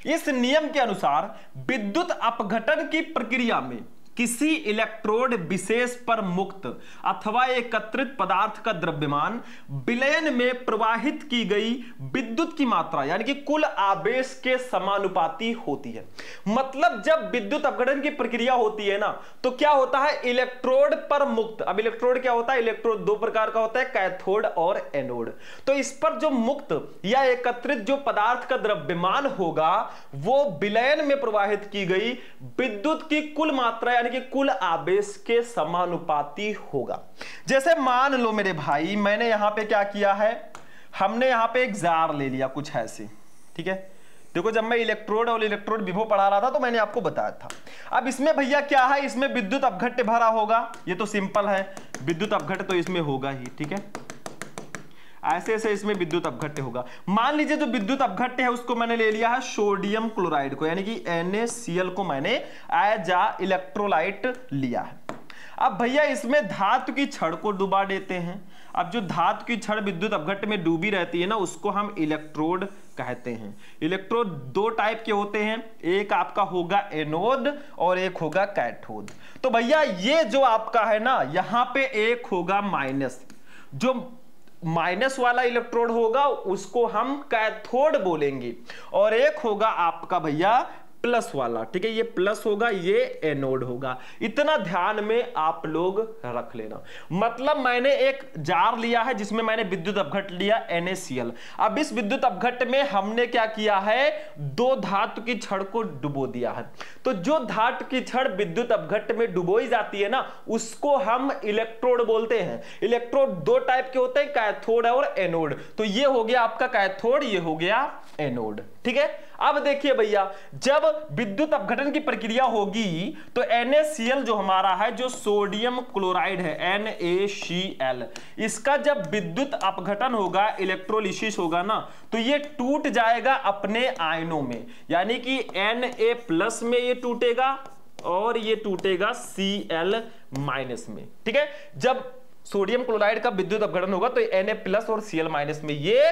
इस नियम के अनुसार विद्युत अपघटन की प्रक्रिया में किसी इलेक्ट्रोड विशेष पर मुक्त अथवा एकत्रित पदार्थ का द्रव्यमान विलयन में प्रवाहित की गई विद्युत की मात्रा यानी कि कुल आवेश के समानुपाती होती है। मतलब जब विद्युत अपघटन की प्रक्रिया होती है ना तो क्या होता है, इलेक्ट्रोड पर मुक्त। अब इलेक्ट्रोड क्या होता है, इलेक्ट्रोड दो प्रकार का होता है, कैथोड और एनोड। तो इस पर जो मुक्त या एकत्रित जो पदार्थ का द्रव्यमान होगा वो विलयन में प्रवाहित की गई विद्युत की कुल मात्रा यानी यानी कि कुल आवेश के समानुपाती होगा। जैसे मान लो मेरे भाई, मैंने यहां पे क्या किया है, हमने यहां पे एक जार ले लिया कुछ ऐसे, ठीक है। देखो जब मैं इलेक्ट्रोड और इलेक्ट्रोड विभव पढ़ा रहा था तो मैंने आपको बताया था। अब इसमें भैया क्या है, इसमें विद्युत अपघट्य भरा होगा, ये तो सिंपल है, विद्युत अपघट्य तो इसमें होगा ही, ठीक है। ऐसे ऐसे इसमें विद्युत अपघट्य होगा। मान लीजिए जो विद्युत अपघट्य है उसको मैंने ले लिया है सोडियम क्लोराइड को, यानी कि NaCl को मैंने एज अ इलेक्ट्रोलाइट लिया है। अब भैया इसमें धातु की छड़ को डुबा देते हैं। अब जो धातु की छड़ विद्युत अपघट्य में डूबी रहती है ना, उसको हम इलेक्ट्रोड कहते हैं। इलेक्ट्रोड दो टाइप के होते हैं, एक आपका होगा एनोड और एक होगा कैथोड। तो भैया ये जो आपका है ना, यहां पे एक होगा माइनस, जो माइनस वाला इलेक्ट्रोड होगा उसको हम कैथोड बोलेंगे, और एक होगा आपका भैया प्लस वाला, ठीक है। ये प्लस होगा, ये एनोड होगा। इतना ध्यान में आप लोग रख लेना। मतलब मैंने एक जार लिया है जिसमें मैंने विद्युत अपघट्य लिया NaCl। अब इस विद्युत अपघट्य में हमने क्या किया है, दो धातु की छड़ को डुबो दिया है। तो जो धातु की छड़ विद्युत अपघट्य में डुबोई जाती है ना, उसको हम इलेक्ट्रोड बोलते हैं। इलेक्ट्रोड दो टाइप के होते हैं, कैथोड और एनोड। तो ये हो गया आपका कैथोड, ये हो गया एनोड, ठीक है। अब देखिए भैया, जब विद्युत अपघटन की प्रक्रिया होगी तो NaCl जो हमारा है, जो सोडियम क्लोराइड है NaCl, इसका जब विद्युत अपघटन होगा, इलेक्ट्रोलिसिस होगा ना, तो ये टूट जाएगा अपने आयनों में, यानी कि Na+ में ये टूटेगा और ये टूटेगा Cl- में, ठीक है। जब सोडियम क्लोराइड का विद्युत अपघटन होगा तो Na+ और Cl- में ये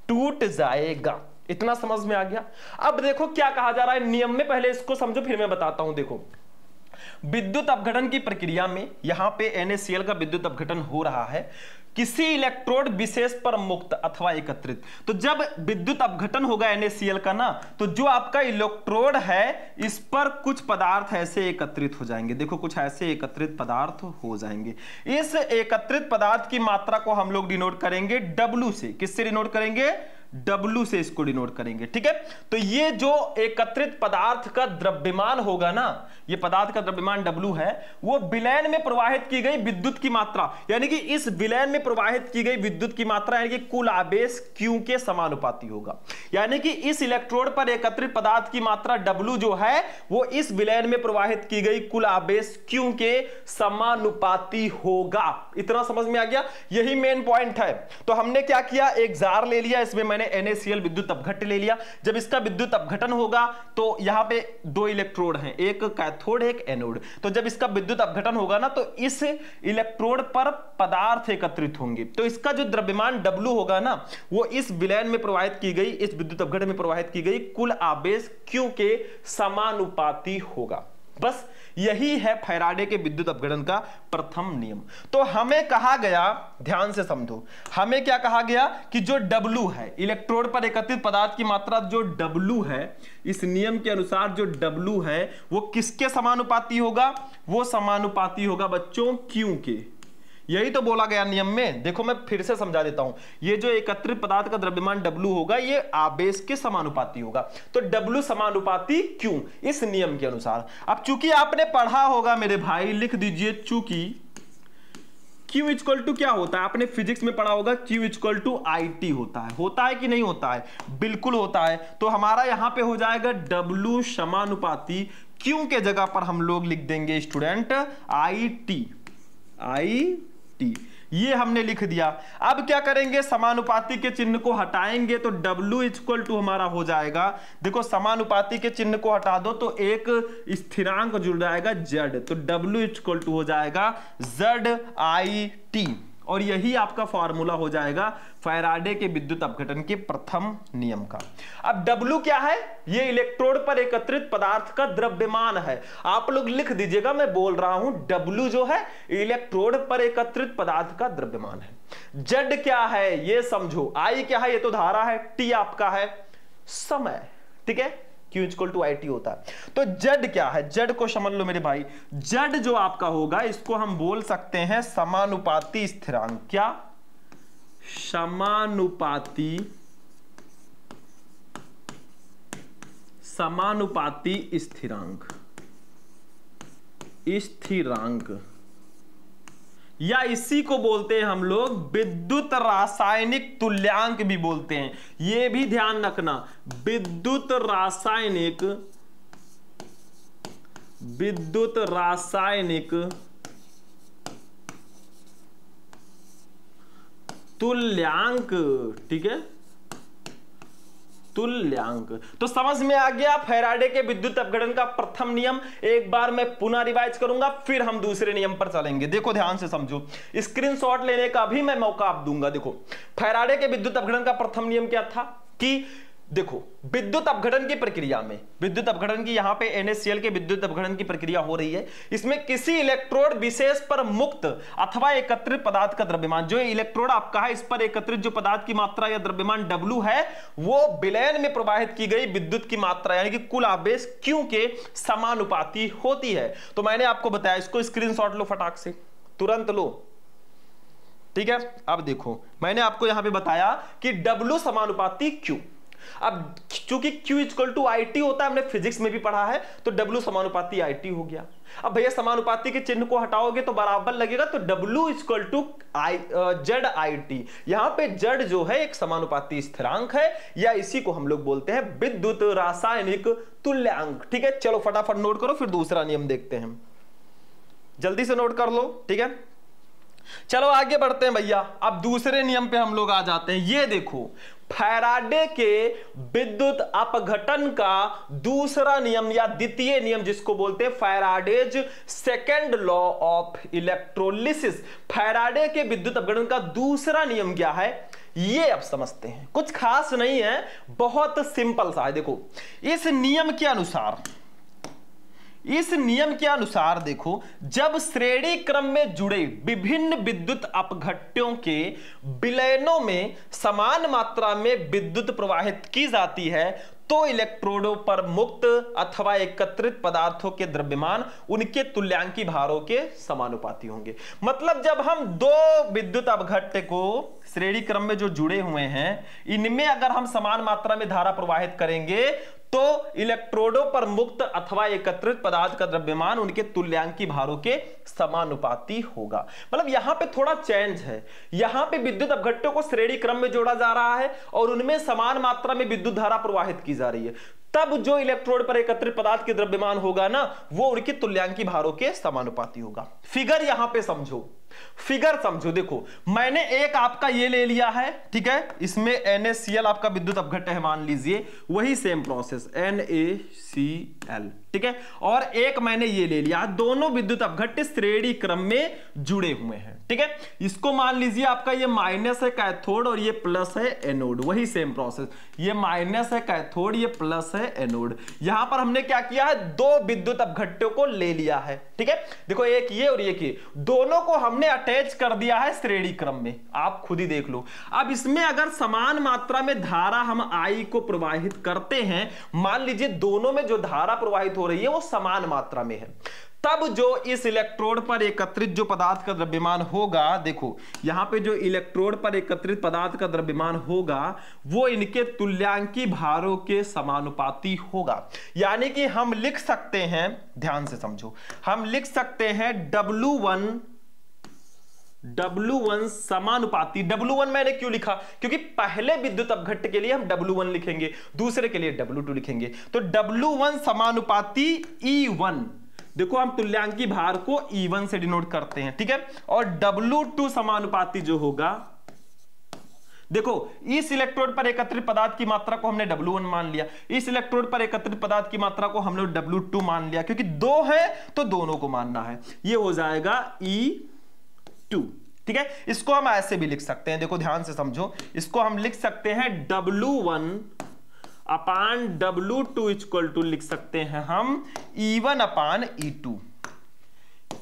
टूट जाएगा। इतना समझ में आ गया। अब देखो क्या कहा जा रहा है नियम में, पहले इसको समझो फिर मैं बताता हूं। देखो विद्युत अपघटन की प्रक्रिया में यहां पे NaCl का विद्युत अपघटन हो रहा है किसी इलेक्ट्रोड विशेष पर मुक्त अथवा एकत्रित। तो जब विद्युत अपघटन होगा NaCl का ना, तो जो आपका इलेक्ट्रोड है इस पर कुछ पदार्थ ऐसे एकत्रित हो जाएंगे। देखो कुछ ऐसे एकत्रित पदार्थ हो जाएंगे। इस एकत्रित पदार्थ की मात्रा को हम लोग डिनोट करेंगे W से। किससे डिनोट करेंगे, W से इसको डिनोट करेंगे, ठीक है। तो ये जो एकत्रित पदार्थ का द्रव्यमान होगा ना, ये पदार्थ का द्रव्यमान W है, वो विलयन में प्रवाहित की गई विद्युत की मात्रा, यानी कि इस विलयन में प्रवाहित की गई विद्युत की मात्रा यानी कि कुल आवेश Q के समानुपाती होगा। यानी कि इस इलेक्ट्रोड पर एकत्रित पदार्थ की मात्रा W जो है, वो इस विलयन में प्रवाहित की गई कुल आवेश Q के समानुपाती होगा। इतना समझ में आ गया, यही मेन पॉइंट है। तो हमने क्या किया, एक जार ले लिया, इसमें मैंने NaCl विद्युत अपघट्य ले लिया। जब इसका विद्युत अपघटन होगा तो यहां पे दो इलेक्ट्रोड हैं, एक कैथोड एक एनोड। तो जब इसका विद्युत अपघटन होगा ना, तो इस इलेक्ट्रोड पर पदार्थ एकत्रित होंगे। तो इसका जो द्रव्यमान W होगा ना, वो इस विलयन में प्रवाहित की गई, इस विद्युत अपघटन में प्रवाहित की गई कुल आवेश Q के समानुपाती होगा। बस यही है फैराडे के विद्युत अपघटन का प्रथम नियम। तो हमें कहा गया, ध्यान से समझो, हमें क्या कहा गया कि जो W है, इलेक्ट्रोड पर एकत्रित पदार्थ की मात्रा जो W है, इस नियम के अनुसार जो W है वो किसके समानुपाती होगा, वो समानुपाती होगा बच्चों Q के। यही तो बोला गया नियम में। देखो मैं फिर से समझा देता हूं, ये जो एकत्रित पदार्थ का द्रव्यमान W होगा, ये आवेश के समानुपाती होगा। तो W समानुपाती Q इस नियम के अनुसार। अब चूंकि आपने पढ़ा होगा मेरे भाई, लिख दीजिए चूंकि Q इक्वल टू क्या होता है, आपने फिजिक्स में पढ़ा होगा, Q इक्वल टू IT होता है कि नहीं होता है, बिल्कुल होता है। तो हमारा यहां पे हो जाएगा W समानुपाती Q के जगह पर हम लोग लिख देंगे स्टूडेंट IT। ये हमने लिख दिया। अब क्या करेंगे, समानुपाती के चिन्ह को हटाएंगे तो W इक्वल टू हमारा हो जाएगा, देखो समानुपाती के चिन्ह को हटा दो तो एक स्थिरांक जुड़ जाएगा Z, तो W इक्वल टू हो जाएगा ZIT, और यही आपका फॉर्मूला हो जाएगा फैराडे के विद्युत अपघटन के प्रथम नियम का। अब W क्या है, ये इलेक्ट्रोड पर एकत्रित पदार्थ का द्रव्यमान है। आप लोग लिख दीजिएगा, मैं बोल रहा हूं, W जो है इलेक्ट्रोड पर एकत्रित पदार्थ का द्रव्यमान है। Z क्या है ये समझो, I क्या है, ये तो धारा है, T आपका है समय, ठीक है। Q इक्वल टू IT होता है। तो Z क्या है, Z को समझ लो मेरे भाई, Z जो आपका होगा इसको हम बोल सकते हैं समानुपाती स्थिरांक। क्या, समानुपाती स्थिरांक। स्थिरांक, या इसी को बोलते हैं हम लोग विद्युत रासायनिक तुल्यांक भी बोलते हैं। यह भी ध्यान रखना, विद्युत रासायनिक तुल्यांक, ठीक है, तुल्यांक। तो समझ में आ गया फैराडे के विद्युत अपघटन का प्रथम नियम। एक बार मैं पुनः रिवाइज करूंगा, फिर हम दूसरे नियम पर चलेंगे। देखो ध्यान से समझो, स्क्रीनशॉट लेने का भी मैं मौका आप दूंगा। देखो फैराडे के विद्युत अपघटन का प्रथम नियम क्या था कि देखो विद्युत अपघटन की प्रक्रिया में, विद्युत अपघटन की यहां पे NaCl के विद्युत अपघटन की प्रक्रिया हो रही है, इसमें किसी इलेक्ट्रोड विशेष पर मुक्त अथवा एकत्रित पदार्थ का द्रव्यमान, जो इलेक्ट्रोड आपका है इस पर एकत्रित जो पदार्थ की मात्रा या द्रव्यमान W है, वो विलयन में प्रवाहित की गई विद्युत की मात्रा यानी कि कुल आवेश Q के समानुपाती होती है। तो मैंने आपको बताया, इसको स्क्रीनशॉट लो, फटाक से तुरंत लो, ठीक है। अब देखो मैंने आपको यहां पे बताया कि W समानुपाती Q। अब चूंकि Q इक्वल टू IT होता है, हमने फिजिक्स में भी पढ़ा है, तो W समानुपाती IT हो गया। अब भैया समानुपाती के चिन्ह को हटाओगे तो बराबर लगेगा, तो W इक्वल टू ZIT। यहां पे Z जो है एक समानुपाती स्थिरांक है, या इसी को हम लोग बोलते हैं विद्युत रासायनिक तुल्यांक, ठीक है। चलो फटाफट नोट करो, फिर दूसरा नियम देखते हैं, जल्दी से नोट कर लो, ठीक है। चलो आगे बढ़ते हैं भैया, अब दूसरे नियम पे हम लोग आ जाते हैं। ये देखो फैराडे के विद्युत अपघटन का दूसरा नियम या द्वितीय नियम, जिसको बोलते हैं Faraday's second law of electrolysis. Faraday के विद्युत अपघटन का दूसरा नियम क्या है, ये अब समझते हैं। कुछ खास नहीं है, बहुत सिंपल सा है। देखो इस नियम के अनुसार देखो, जब श्रेणी क्रम में जुड़े विभिन्न विद्युत अपघट्यों के विलयनों में समान मात्रा में विद्युत प्रवाहित की जाती है, तो इलेक्ट्रोडों पर मुक्त अथवा एकत्रित पदार्थों के द्रव्यमान उनके तुल्यांकी भारों के समानुपाती होंगे। मतलब जब हम दो विद्युत अपघट्य को श्रेणी क्रम में जो जुड़े हुए हैं, इनमें अगर हम समान मात्रा में धारा प्रवाहित करेंगे, तो इलेक्ट्रोडों पर मुक्त अथवा एकत्रित पदार्थ का द्रव्यमान उनके तुल्यांकी भारों के समानुपाती होगा। मतलब यहां पे थोड़ा चेंज है, यहां पे विद्युत अपघट्यों को श्रेणी क्रम में जोड़ा जा रहा है और उनमें समान मात्रा में विद्युत धारा प्रवाहित की जा रही है, तब जो इलेक्ट्रोड पर एकत्रित पदार्थ के द्रव्यमान होगा ना, वो उनके तुल्यांकी भारों के समानुपाती होगा। फिगर यहां पे समझो, फिगर समझो। देखो मैंने एक आपका ये ले लिया है, ठीक है, इसमें NaCl आपका विद्युत अपघट्य है, मान लीजिए, वही सेम प्रोसेस NaCl, ठीक है, और एक मैंने ये ले लिया। दोनों विद्युत अपघट्य श्रेणी क्रम में जुड़े हुए हैं, ठीक है। इसको मान लीजिए आपका ये माइनस है कैथोड और ये प्लस है एनोड, वही सेम प्रोसेस, ये माइनस है कैथोड, ये प्लस है एनोड। यहां पर हमने क्या किया है, दो विद्युत अपघट्यों को ले लिया है, ठीक है। देखो एक ये और एक ये, दोनों को हमने अटैच कर दिया है श्रेणी क्रम में, आप खुद ही देख लो। अब इसमें अगर समान मात्रा में धारा हम I को प्रवाहित करते हैं, मान लीजिए दोनों में जो धारा प्रवाहित हो रही है वो समान मात्रा में है, तब जो इस इलेक्ट्रोड पर एकत्रित जो पदार्थ का द्रव्यमान होगा, देखो यहां पे जो इलेक्ट्रोड पर एकत्रित पदार्थ का द्रव्यमान होगा, वो इनके तुल्यांकी भारों के समानुपाती होगा। यानी कि हम लिख सकते हैं, ध्यान से समझो, हम लिख सकते हैं W1 समानुपाती। W1 मैंने क्यों लिखा, क्योंकि पहले विद्युत अपघट्य के लिए हम W1 लिखेंगे, दूसरे के लिए W2 लिखेंगे, तो W1 समानुपाती E1। देखो हम तुल्यांकी भार को E1 से डिनोट करते हैं, ठीक है, और W2 समानुपाती जो होगा, देखो इस इलेक्ट्रोड पर एकत्रित पदार्थ की मात्रा को हमने W1 मान लिया, इस इलेक्ट्रोड पर एकत्रित पदार्थ की मात्रा को हमने W2 मान लिया, क्योंकि दो है तो दोनों को मानना है, ये हो जाएगा E2, ठीक है। इसको हम ऐसे भी लिख सकते हैं, देखो ध्यान से समझो, इसको हम लिख सकते हैं W1 upon W2 equal to लिख सकते हैं हम E1 अपान E2,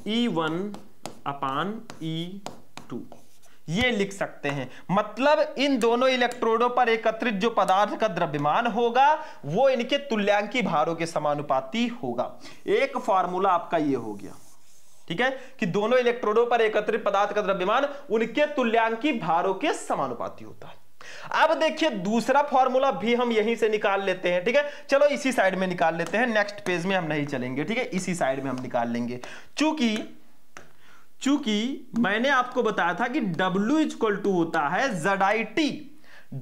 E1 अपान E2, ये लिख सकते हैं। मतलब इन दोनों इलेक्ट्रोडों पर एकत्रित जो पदार्थ का द्रव्यमान होगा, वो इनके तुल्यांकी भारों के समानुपाती होगा। एक फॉर्मूला आपका ये हो गया, ठीक है, कि दोनों इलेक्ट्रोडों पर एकत्रित पदार्थ का द्रव्यमान उनके तुल्यांकी भारों के समानुपाती होता है। अब देखिए दूसरा फॉर्मूला भी हम यहीं से निकाल लेते हैं, ठीक है। चलो इसी साइड में निकाल लेते हैं, नेक्स्ट पेज में हम नहीं चलेंगे, ठीक है, इसी साइड में हम निकाल लेंगे। चूंकि मैंने आपको बताया था कि W इक्वल टू होता है ZIT।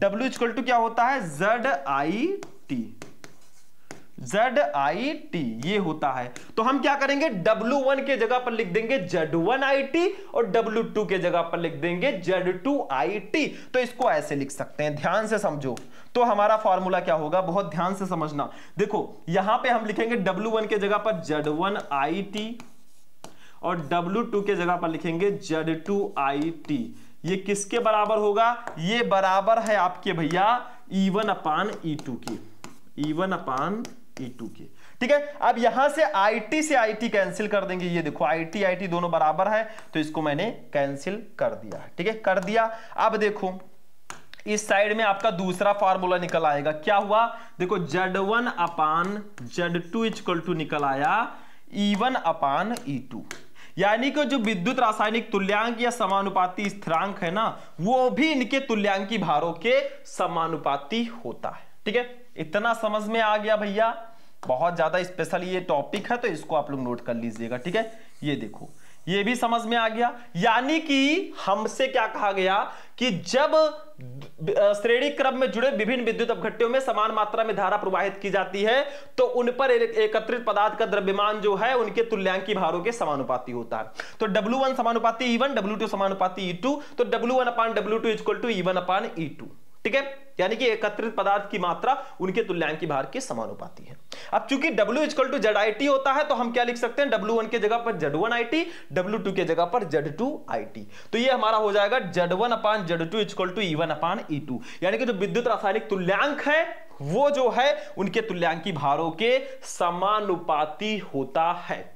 W इक्वल टू क्या होता है? ZIT ये होता है। तो हम क्या करेंगे, W1 के जगह पर लिख देंगे Z1IT और W2 के जगह पर लिख देंगे Z2IT। तो इसको ऐसे लिख सकते हैं, ध्यान से समझो। तो हमारा फॉर्मूला क्या होगा, बहुत ध्यान से समझना। देखो यहां पे हम लिखेंगे W1 के जगह पर Z1IT और W2 के जगह पर लिखेंगे Z2IT। ये किसके बराबर होगा? ये बराबर है आपके भैया E1 अपान E2 की, E1 अपान E2 की, ठीक है। अब यहां से IT से IT कैंसिल कर देंगे। ये देखो IT दोनों बराबर है, तो इसको मैंने कैंसिल कर दिया, ठीक है, कर दिया। अब देखो इस साइड में आपका दूसरा फार्मूला निकल आएगा। क्या हुआ? देखो Z1 upon Z2 equal to निकल आया E1 अपान E2। यानी कि जो विद्युत रासायनिक तुल्यांक या समानुपाती स्थिरांक है ना, वो भी इनके तुल्यांकी भारों के समानुपाती होता है, ठीक है। इतना समझ में आ गया भैया? बहुत ज्यादा स्पेशल ये टॉपिक है, तो इसको आप लोग नोट कर लीजिएगा, ठीक है। ये देखो ये भी समझ में आ गया। यानी कि हमसे क्या कहा गया कि जब श्रेणी क्रम में जुड़े विभिन्न विद्युत अपघट्यों में समान मात्रा में धारा प्रवाहित की जाती है, तो उन पर एकत्रित पदार्थ का द्रव्यमान जो है उनके तुल्यांकी भारों के समानुपाती होता है। तो W1 समानुपाती E1, W2 समानुपाती E2, तो W1 upon W2 equal to E1 upon E2, ठीक है। यानी कि एकत्रित पदार्थ की मात्रा उनके तुल्यांकी भार के समानुपाती है। अब चूंकि W इक्वल टू ZIT होता है, तो हम क्या लिख सकते हैं, W1 के जगह पर Z1IT, W2 के जगह पर Z2IT। तो ये हमारा हो जाएगा Z1 upon Z2 equal to E1 upon E2। यानी कि जो विद्युत रासायनिक तुल्यांक है वो जो है उनके तुल्यांकी भारों के समानुपाती होता है।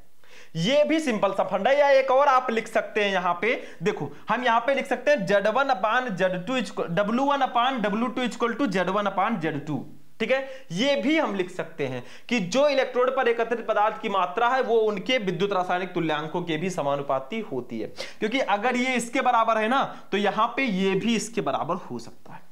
ये भी सिंपल सा फंडा। या एक और आप लिख सकते हैं, यहां पे देखो हम यहां पे लिख सकते हैं Z1 upon Z2 W1 upon W2 equal to Z1 upon Z2, ठीक है। ये भी हम लिख सकते हैं कि जो इलेक्ट्रोड पर एकत्रित पदार्थ की मात्रा है वो उनके विद्युत रासायनिक तुल्यांकों के भी समानुपाती होती है। क्योंकि अगर ये इसके बराबर है ना, तो यहां पे ये भी इसके बराबर हो सकता है।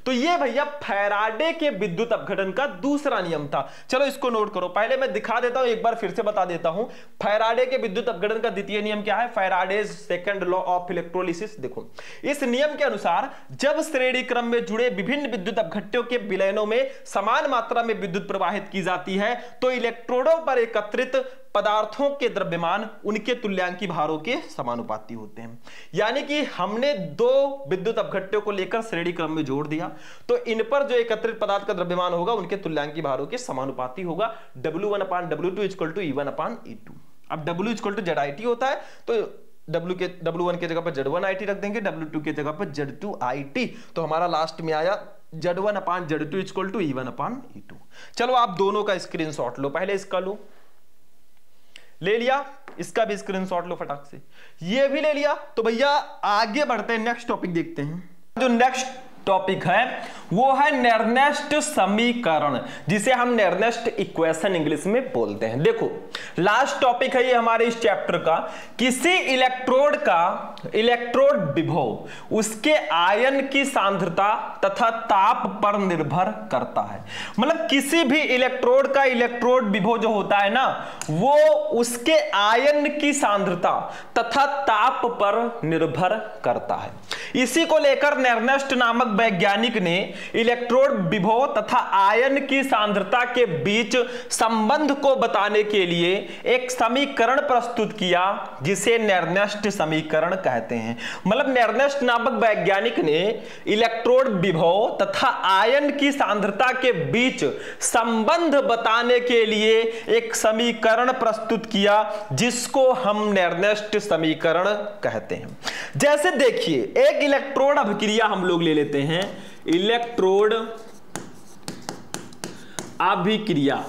तो ये भैया फैराडे के विद्युत अपघटन का दूसरा नियम था। चलो इसको नोट करो। पहले मैं दिखा देता हूं, एक बार फिर से बता देता हूं। फैराडे के विद्युत अपघटन का द्वितीय नियम क्या है? Faraday's second law of electrolysis. देखो इस नियम के अनुसार जब श्रेणी क्रम में जुड़े विभिन्न विद्युत अपघट्यों के विलयनों में समान मात्रा में विद्युत प्रवाहित की जाती है, तो इलेक्ट्रोडों पर एकत्रित पदार्थों के द्रव्यमान उनके तुल्यांकी भारों के समानुपाती होते हैं। यानी कि हमने दो विद्युत अपघट्यों को लेकर श्रेणी क्रम में जोड़ दिया, तो इन पर जो एकत्रित पदार्थ का द्रव्यमान होगा उनके तुल्यांकी भारों के समानुपाती होगा। W1 upon W2 equal to E1 upon E2। अब W इक्वल टू ZIT होता है, तो W1 के जगह पर Z1IT रख देंगे, W2 के जगह पर Z2IT। तो हमारा लास्ट में आया Z1 upon Z2 equal to E1 upon E2। चलो आप दोनों का स्क्रीनशॉट लो। पहले इसका लो, ले लिया, इसका भी स्क्रीनशॉट लो फटाक से, ये भी ले लिया। तो भैया आगे बढ़ते हैं, नेक्स्ट टॉपिक देखते हैं। जो नेक्स्ट टॉपिक है वो है नेर्नेस्ट समीकरण, जिसे हम नेर्नेस्ट इक्वेशन इंग्लिश में बोलते हैं। देखो लास्ट टॉपिक है ये हमारे इस चैप्टर का। किसी इलेक्ट्रोड का इलेक्ट्रोड विभव उसके आयन की सांद्रता तथा ताप पर निर्भर करता है। मतलब किसी भी इलेक्ट्रोड का इलेक्ट्रोड विभव जो होता है ना, वो उसके आयन की सांद्रता तथा ताप पर निर्भर करता है। इसी को लेकर नेर्नेस्ट नामक वैज्ञानिक ने इलेक्ट्रोड विभव तथा आयन की सांद्रता के बीच संबंध को बताने के लिए एक समीकरण प्रस्तुत किया, जिसे नेर्नेस्ट समीकरण कहते हैं। मतलब नेर्नेस्ट नामक वैज्ञानिक ने इलेक्ट्रोड विभव तथा आयन की सांद्रता के बीच संबंध बताने के लिए एक समीकरण प्रस्तुत किया, जिसको हम नेर्नेस्ट समीकरण कहते हैं। जैसे देखिए एक इलेक्ट्रोड अभिक्रिया हम लोग ले लेते हैं, इलेक्ट्रोड अभिक्रिया।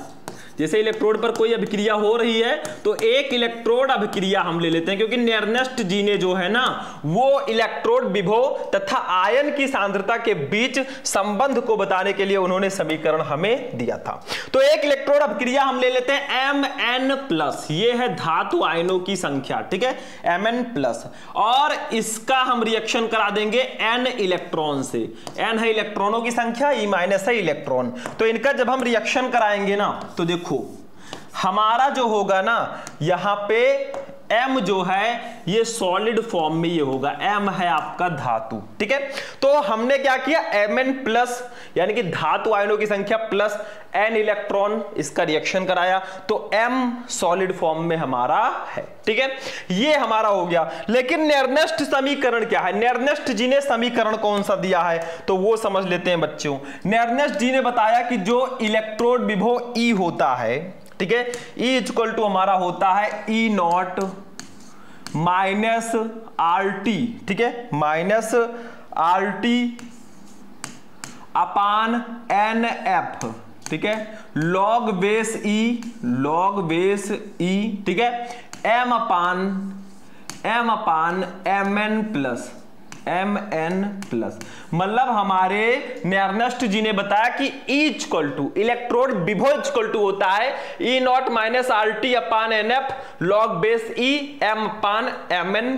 जैसे इलेक्ट्रोड पर कोई अभिक्रिया हो रही है तो एक इलेक्ट्रोड अभिक्रिया हम ले लेते हैं, क्योंकि नेर्नेस्ट जी ने जो है ना वो इलेक्ट्रोड विभव तथा आयन की सांद्रता के बीच संबंध को बताने के लिए उन्होंने समीकरण हमें दिया था। तो एक इलेक्ट्रोड अभिक्रिया हम ले लेते हैं Mn+, ये है धातु आयनों की संख्या, ठीक है, Mn+, और इसका हम रिएक्शन करा देंगे n इलेक्ट्रॉन से। n है इलेक्ट्रॉनों की संख्या, E- है इलेक्ट्रॉन। तो इनका जब हम रिएक्शन कराएंगे ना तो देखो हमारा जो होगा ना यहां पे M जो है ये सॉलिड फॉर्म में ये होगा, M है आपका धातु, ठीक है। तो हमने क्या किया, Mn+ यानी कि धातु आयनों की संख्या प्लस n इलेक्ट्रॉन, इसका रिएक्शन कराया तो M सॉलिड फॉर्म में हमारा है, ठीक है, ये हमारा हो गया। लेकिन नेर्नेस्ट समीकरण क्या है, नेर्नेस्ट जी ने समीकरण कौन सा दिया है तो वो समझ लेते हैं बच्चों। नेर्नेस्ट जी ने बताया कि जो इलेक्ट्रोड विभव E होता है, ठीक है, E = हमारा होता है E0 -RT, ठीक है, -RT अपान NF, ठीक है, log बेस E, ठीक है, M अपान Mn+, मतलब हमारे नेर्नेस्ट जी ने बताया कि E इलेक्ट्रोड विभव होता है E0 -RT upon NF log base E M upon Mn+।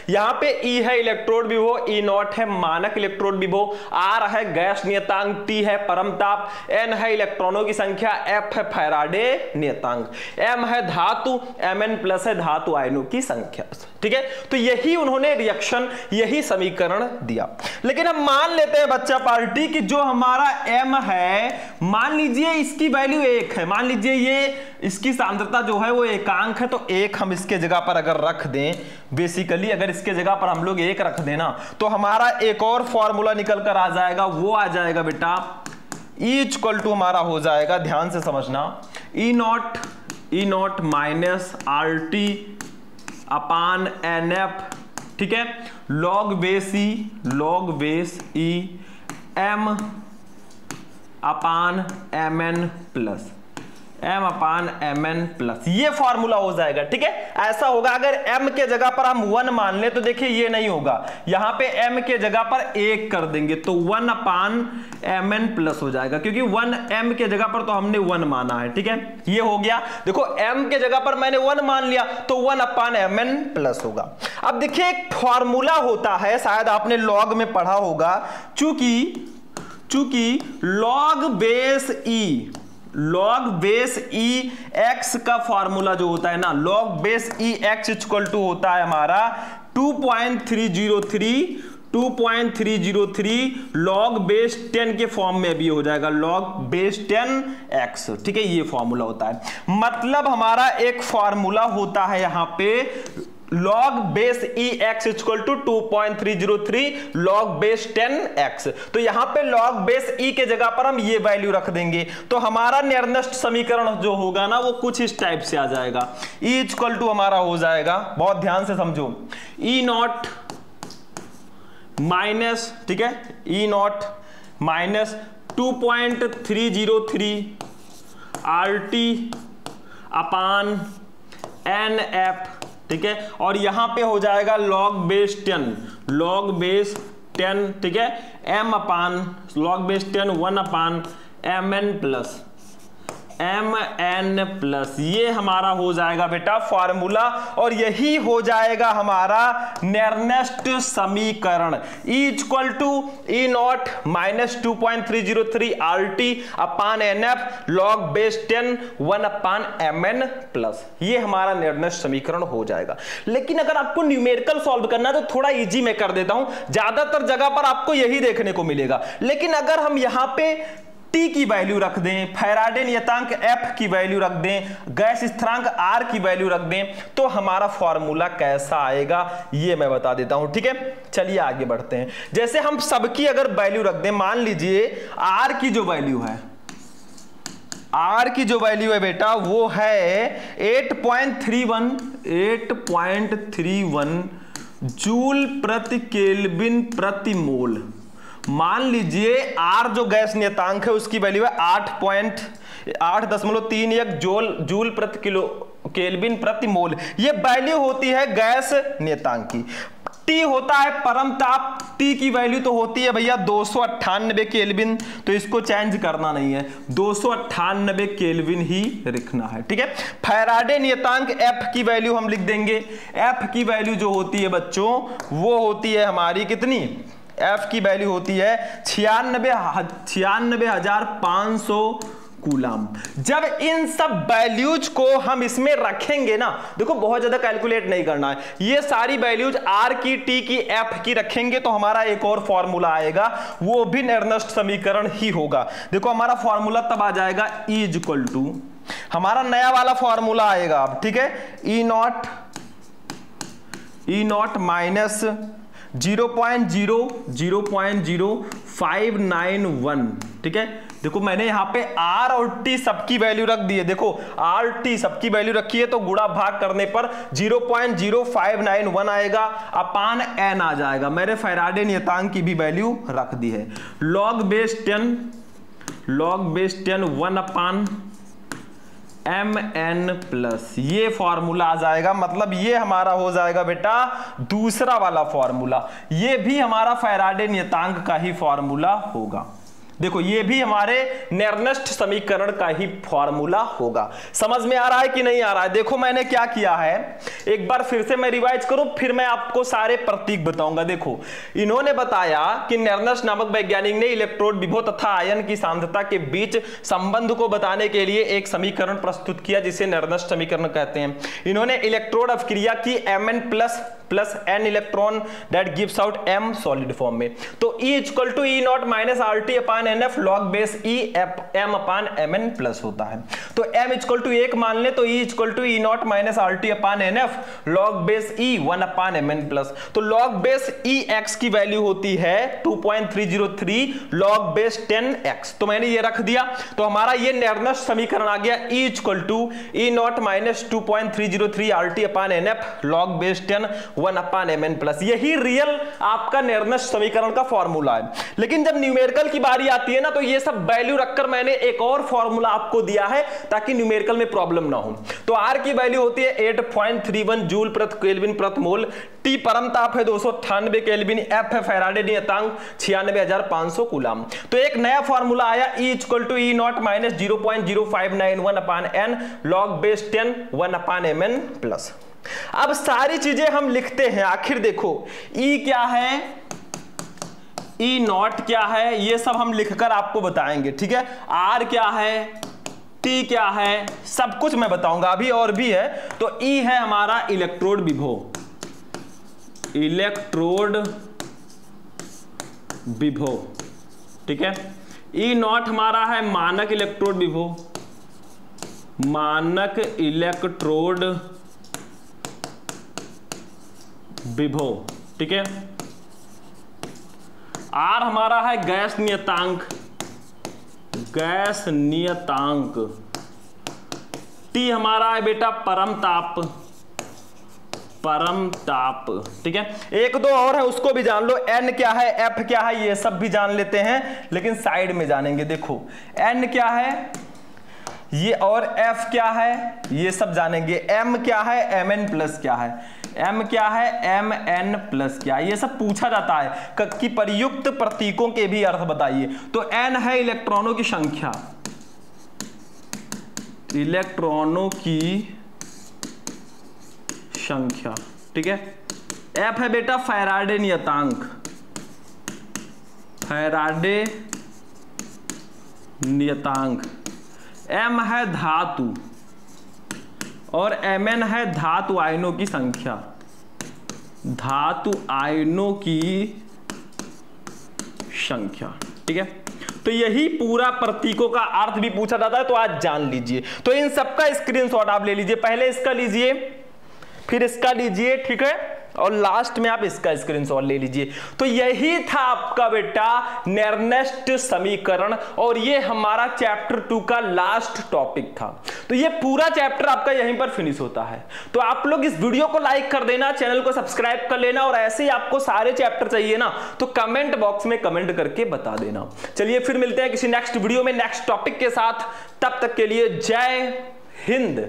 यहां पे E है इलेक्ट्रोड विभव, E0 है मानक इलेक्ट्रोड विभव, R है गैस नियतांक, T है परमताप, N है इलेक्ट्रॉनों की संख्या, F है फैराडे नियतांक, M है धातु, Mn+ है धातु आयनों की संख्या, ठीक है। तो यही उन्होंने रिएक्शन, यही समीकरण दिया। लेकिन हम मान लेते हैं बच्चा पार्टी कि जो हमारा M है, मान लीजिए इसकी वैल्यू 1 है, मान लीजिए ये इसकी सांद्रता जो है वो एकांक है, तो 1 हम इसके जगह पर अगर रख दें, बेसिकली अगर इसके जगह पर हम लोग 1 रख देना तो हमारा एक और फॉर्मूला निकल कर आ जाएगा, वो आ जाएगा बेटा E हमारा हो जाएगा, ध्यान से समझना, E0 -RT अपान NF, ठीक है, log base E M upon Mn+, ये फॉर्मूला हो जाएगा, ठीक है। ऐसा होगा अगर M के जगह पर हम 1 मान ले तो देखिए ये नहीं होगा, यहां पे M के जगह पर 1 कर देंगे तो 1 अपान Mn+ हो जाएगा, क्योंकि 1 M के जगह पर तो हमने 1 माना है, ठीक है, ये हो गया। देखो M के जगह पर मैंने 1 मान लिया तो 1 अपान Mn+ होगा। अब देखिए एक फॉर्मूला होता है, शायद आपने लॉग में पढ़ा होगा, चूंकि log बेस E x का फॉर्मूला जो होता है ना, log बेस E x = होता है हमारा 2.303 log बेस 10 के फॉर्म में भी हो जाएगा, log बेस 10x, ठीक है, ये फॉर्मूला होता है। मतलब हमारा एक फॉर्मूला होता है यहां पे log base EX = 2.303 log base 10x, तो यहां पे log बेस E के जगह पर हम ये वैल्यू रख देंगे तो हमारा नेर्नेस्ट समीकरण जो होगा ना वो कुछ इस टाइप से आ जाएगा। E = हमारा हो जाएगा, बहुत ध्यान से समझो, E0 माइनस, ठीक है, E0 -2.303 RT अपान NF, ठीक है, और यहां पे हो जाएगा log बेस 10, ठीक है, M अपान log बेस 10 1 अपान Mn+, ये हमारा हो जाएगा बेटा फॉर्मूला, और यही हो जाएगा हमारा नेर्नेस्ट समीकरण। E = E0 -2.303 RT upon NF log base 10 1 upon Mn+, ये हमारा नेर्नेस्ट समीकरण हो जाएगा। लेकिन अगर आपको न्यूमेरिकल सॉल्व करना है तो थोड़ा इजी मैं कर देता हूं, ज्यादातर जगह पर आपको यही देखने को मिलेगा। लेकिन अगर हम यहां पे T की वैल्यू रख दें, फैराडे नियतांक F की वैल्यू रख दें, गैस स्थिरांक R की वैल्यू रख दें, तो हमारा फॉर्मूला कैसा आएगा ये मैं बता देता हूं, ठीक है। चलिए आगे बढ़ते हैं। जैसे हम सबकी अगर वैल्यू रख दें, मान लीजिए R की जो वैल्यू है बेटा वो है 8.31 जूल प्रति केल्विन प्रति मोल। मान लीजिए R जो गैस नियतांक है उसकी वैल्यू है 8.31 जूल प्रति किलो केल्विन प्रति मोल। ये वैल्यू होती है गैस नियतांक की। T होता है परम ताप, T की वैल्यू तो होती है भैया 298 केल्विन, तो इसको चेंज करना नहीं है, 298 केल्विन ही लिखना है, ठीक है। फैराडे नियतांक F की वैल्यू हम लिख देंगे। F की वैल्यू जो होती है बच्चों वो होती है हमारी कितनी, F की वैल्यू होती है 96,500 कूलम। जब इन सब वैल्यूज को हम इसमें रखेंगे ना, देखो बहुत ज्यादा कैलकुलेट नहीं करना है, ये सारी वैल्यूज R की, T की, F की रखेंगे तो हमारा एक और फॉर्मूला आएगा, वो भी निर्दिष्ट समीकरण ही होगा। देखो हमारा फॉर्मूला तब आ जाएगा E इक्वल टू, हमारा नया वाला फॉर्मूला आएगा अब, ठीक है, E नॉट माइनस 0.0591, ठीक है। देखो मैंने यहाँ पे R और T सबकी वैल्यू रख दी है, देखो R T सबकी वैल्यू रखी है तो गुणा भाग करने पर 0.0591 आएगा अपान n आ जाएगा। मैंने फैराडे नियतांक की भी वैल्यू रख दी है, log base 10 1 upon mn plus, ये फॉर्मूला आ जाएगा। मतलब ये हमारा हो जाएगा बेटा दूसरा वाला फॉर्मूला, ये भी हमारा फैराडे नियतांक का ही फॉर्मूला होगा। देखो ये भी हमारे निर्दिष्ट समीकरण का ही फॉर्मूला होगा। समझ में आ रहा है कि नहीं आ रहा है? देखो मैंने क्या किया है, एक बार फिर से मैं रिवाइज करूं, फिर मैं आपको सारे प्रतीक बताऊंगा। देखो इन्होंने बताया कि निर्दिष्ट नामक वैज्ञानिक ने इलेक्ट्रोड विभव तथा आयन की सांद्रता के बीच संबंध को बताने के लिए एक समीकरण प्रस्तुत किया जिसे निर्दिष्ट समीकरण कहते हैं। इन्होंने इलेक्ट्रोड अभिक्रिया की Mn plus n electron that gives out m solid form में, तो E equal to E not minus RT upon NF log base E m upon Mn plus होता है। तो m इक्वल टू 1 मान ले तो E equal to E not minus RT upon NF log base E 1 upon Mn plus, तो log base EX की value होती है 2.303 log बेस 10x, तो मैंने ये रख दिया। तो हमारा ये निर्दिष्ट समीकरण आ गया E equal to E not minus 2.303 RT upon NF log base 10 1 upon Mn plus, यही रियल आपका निर्दिष्ट समीकरण का फॉर्मूला है। लेकिन जब न्यूमेरिकल की बारी आती है ना, तो ये सब वैल्यू रखकर मैंने एक और फॉर्मूला आपको दिया है ताकि न्यूमेरिकल में प्रॉब्लम ना हो। तो R की वैल्यू होती है 8.31 जूल प्रति केल्विन प्रति मोल, T परम ताप है 298 केल्विन, F है फैराडे नियतांक 96,500 कूलम। तो एक नया फॉर्मूला आया E equal to E not minus 0.0591 upon n log base 10 1 upon Mn plus. अब सारी चीजें हम लिखते हैं, आखिर देखो E क्या है, E नॉट क्या है, ये सब हम लिखकर आपको बताएंगे, ठीक है। R क्या है, T क्या है, सब कुछ मैं बताऊंगा अभी, और भी है। तो E है हमारा इलेक्ट्रोड विभव, ठीक है। E नॉट हमारा है मानक इलेक्ट्रोड विभव, ठीक है। R हमारा है गैस नियतांक, T हमारा है बेटा परम ताप, ठीक है। एक दो और है उसको भी जान लो, N क्या है, F क्या है, ये सब भी जान लेते हैं, लेकिन साइड में जानेंगे। देखो N क्या है ये, और F क्या है, ये सब जानेंगे। M क्या है, Mn प्लस क्या है, M क्या है, Mn प्लस क्या है, ये सब पूछा जाता है कि प्रयुक्त प्रतीकों के भी अर्थ बताइए। तो N है इलेक्ट्रॉनों की संख्या, ठीक है। F है बेटा फैराडे नियतांक, M है धातु, और Mn है धातु आयनों की संख्या, ठीक है। तो यही पूरा प्रतीकों का अर्थ भी पूछा जाता है, तो आज जान लीजिए। तो इन सबका स्क्रीनशॉट आप ले लीजिए, पहले इसका लीजिए फिर इसका लीजिए, ठीक है, और लास्ट में आप इसका स्क्रीनशॉट ले लीजिए। तो यही था आपका बेटा नेर्नेस्ट समीकरण, और ये हमारा चैप्टर 2 का लास्ट टॉपिक था। तो ये पूरा चैप्टर आपका यहीं पर फिनिश होता है। तो आप लोग इस वीडियो को लाइक कर देना, चैनल को सब्सक्राइब कर लेना, और ऐसे ही आपको सारे चैप्टर चाहिए ना तो कमेंट बॉक्स में कमेंट करके बता देना। चलिए फिर मिलते हैं किसी नेक्स्ट वीडियो में नेक्स्ट टॉपिक के साथ। तब तक के लिए जय हिंद।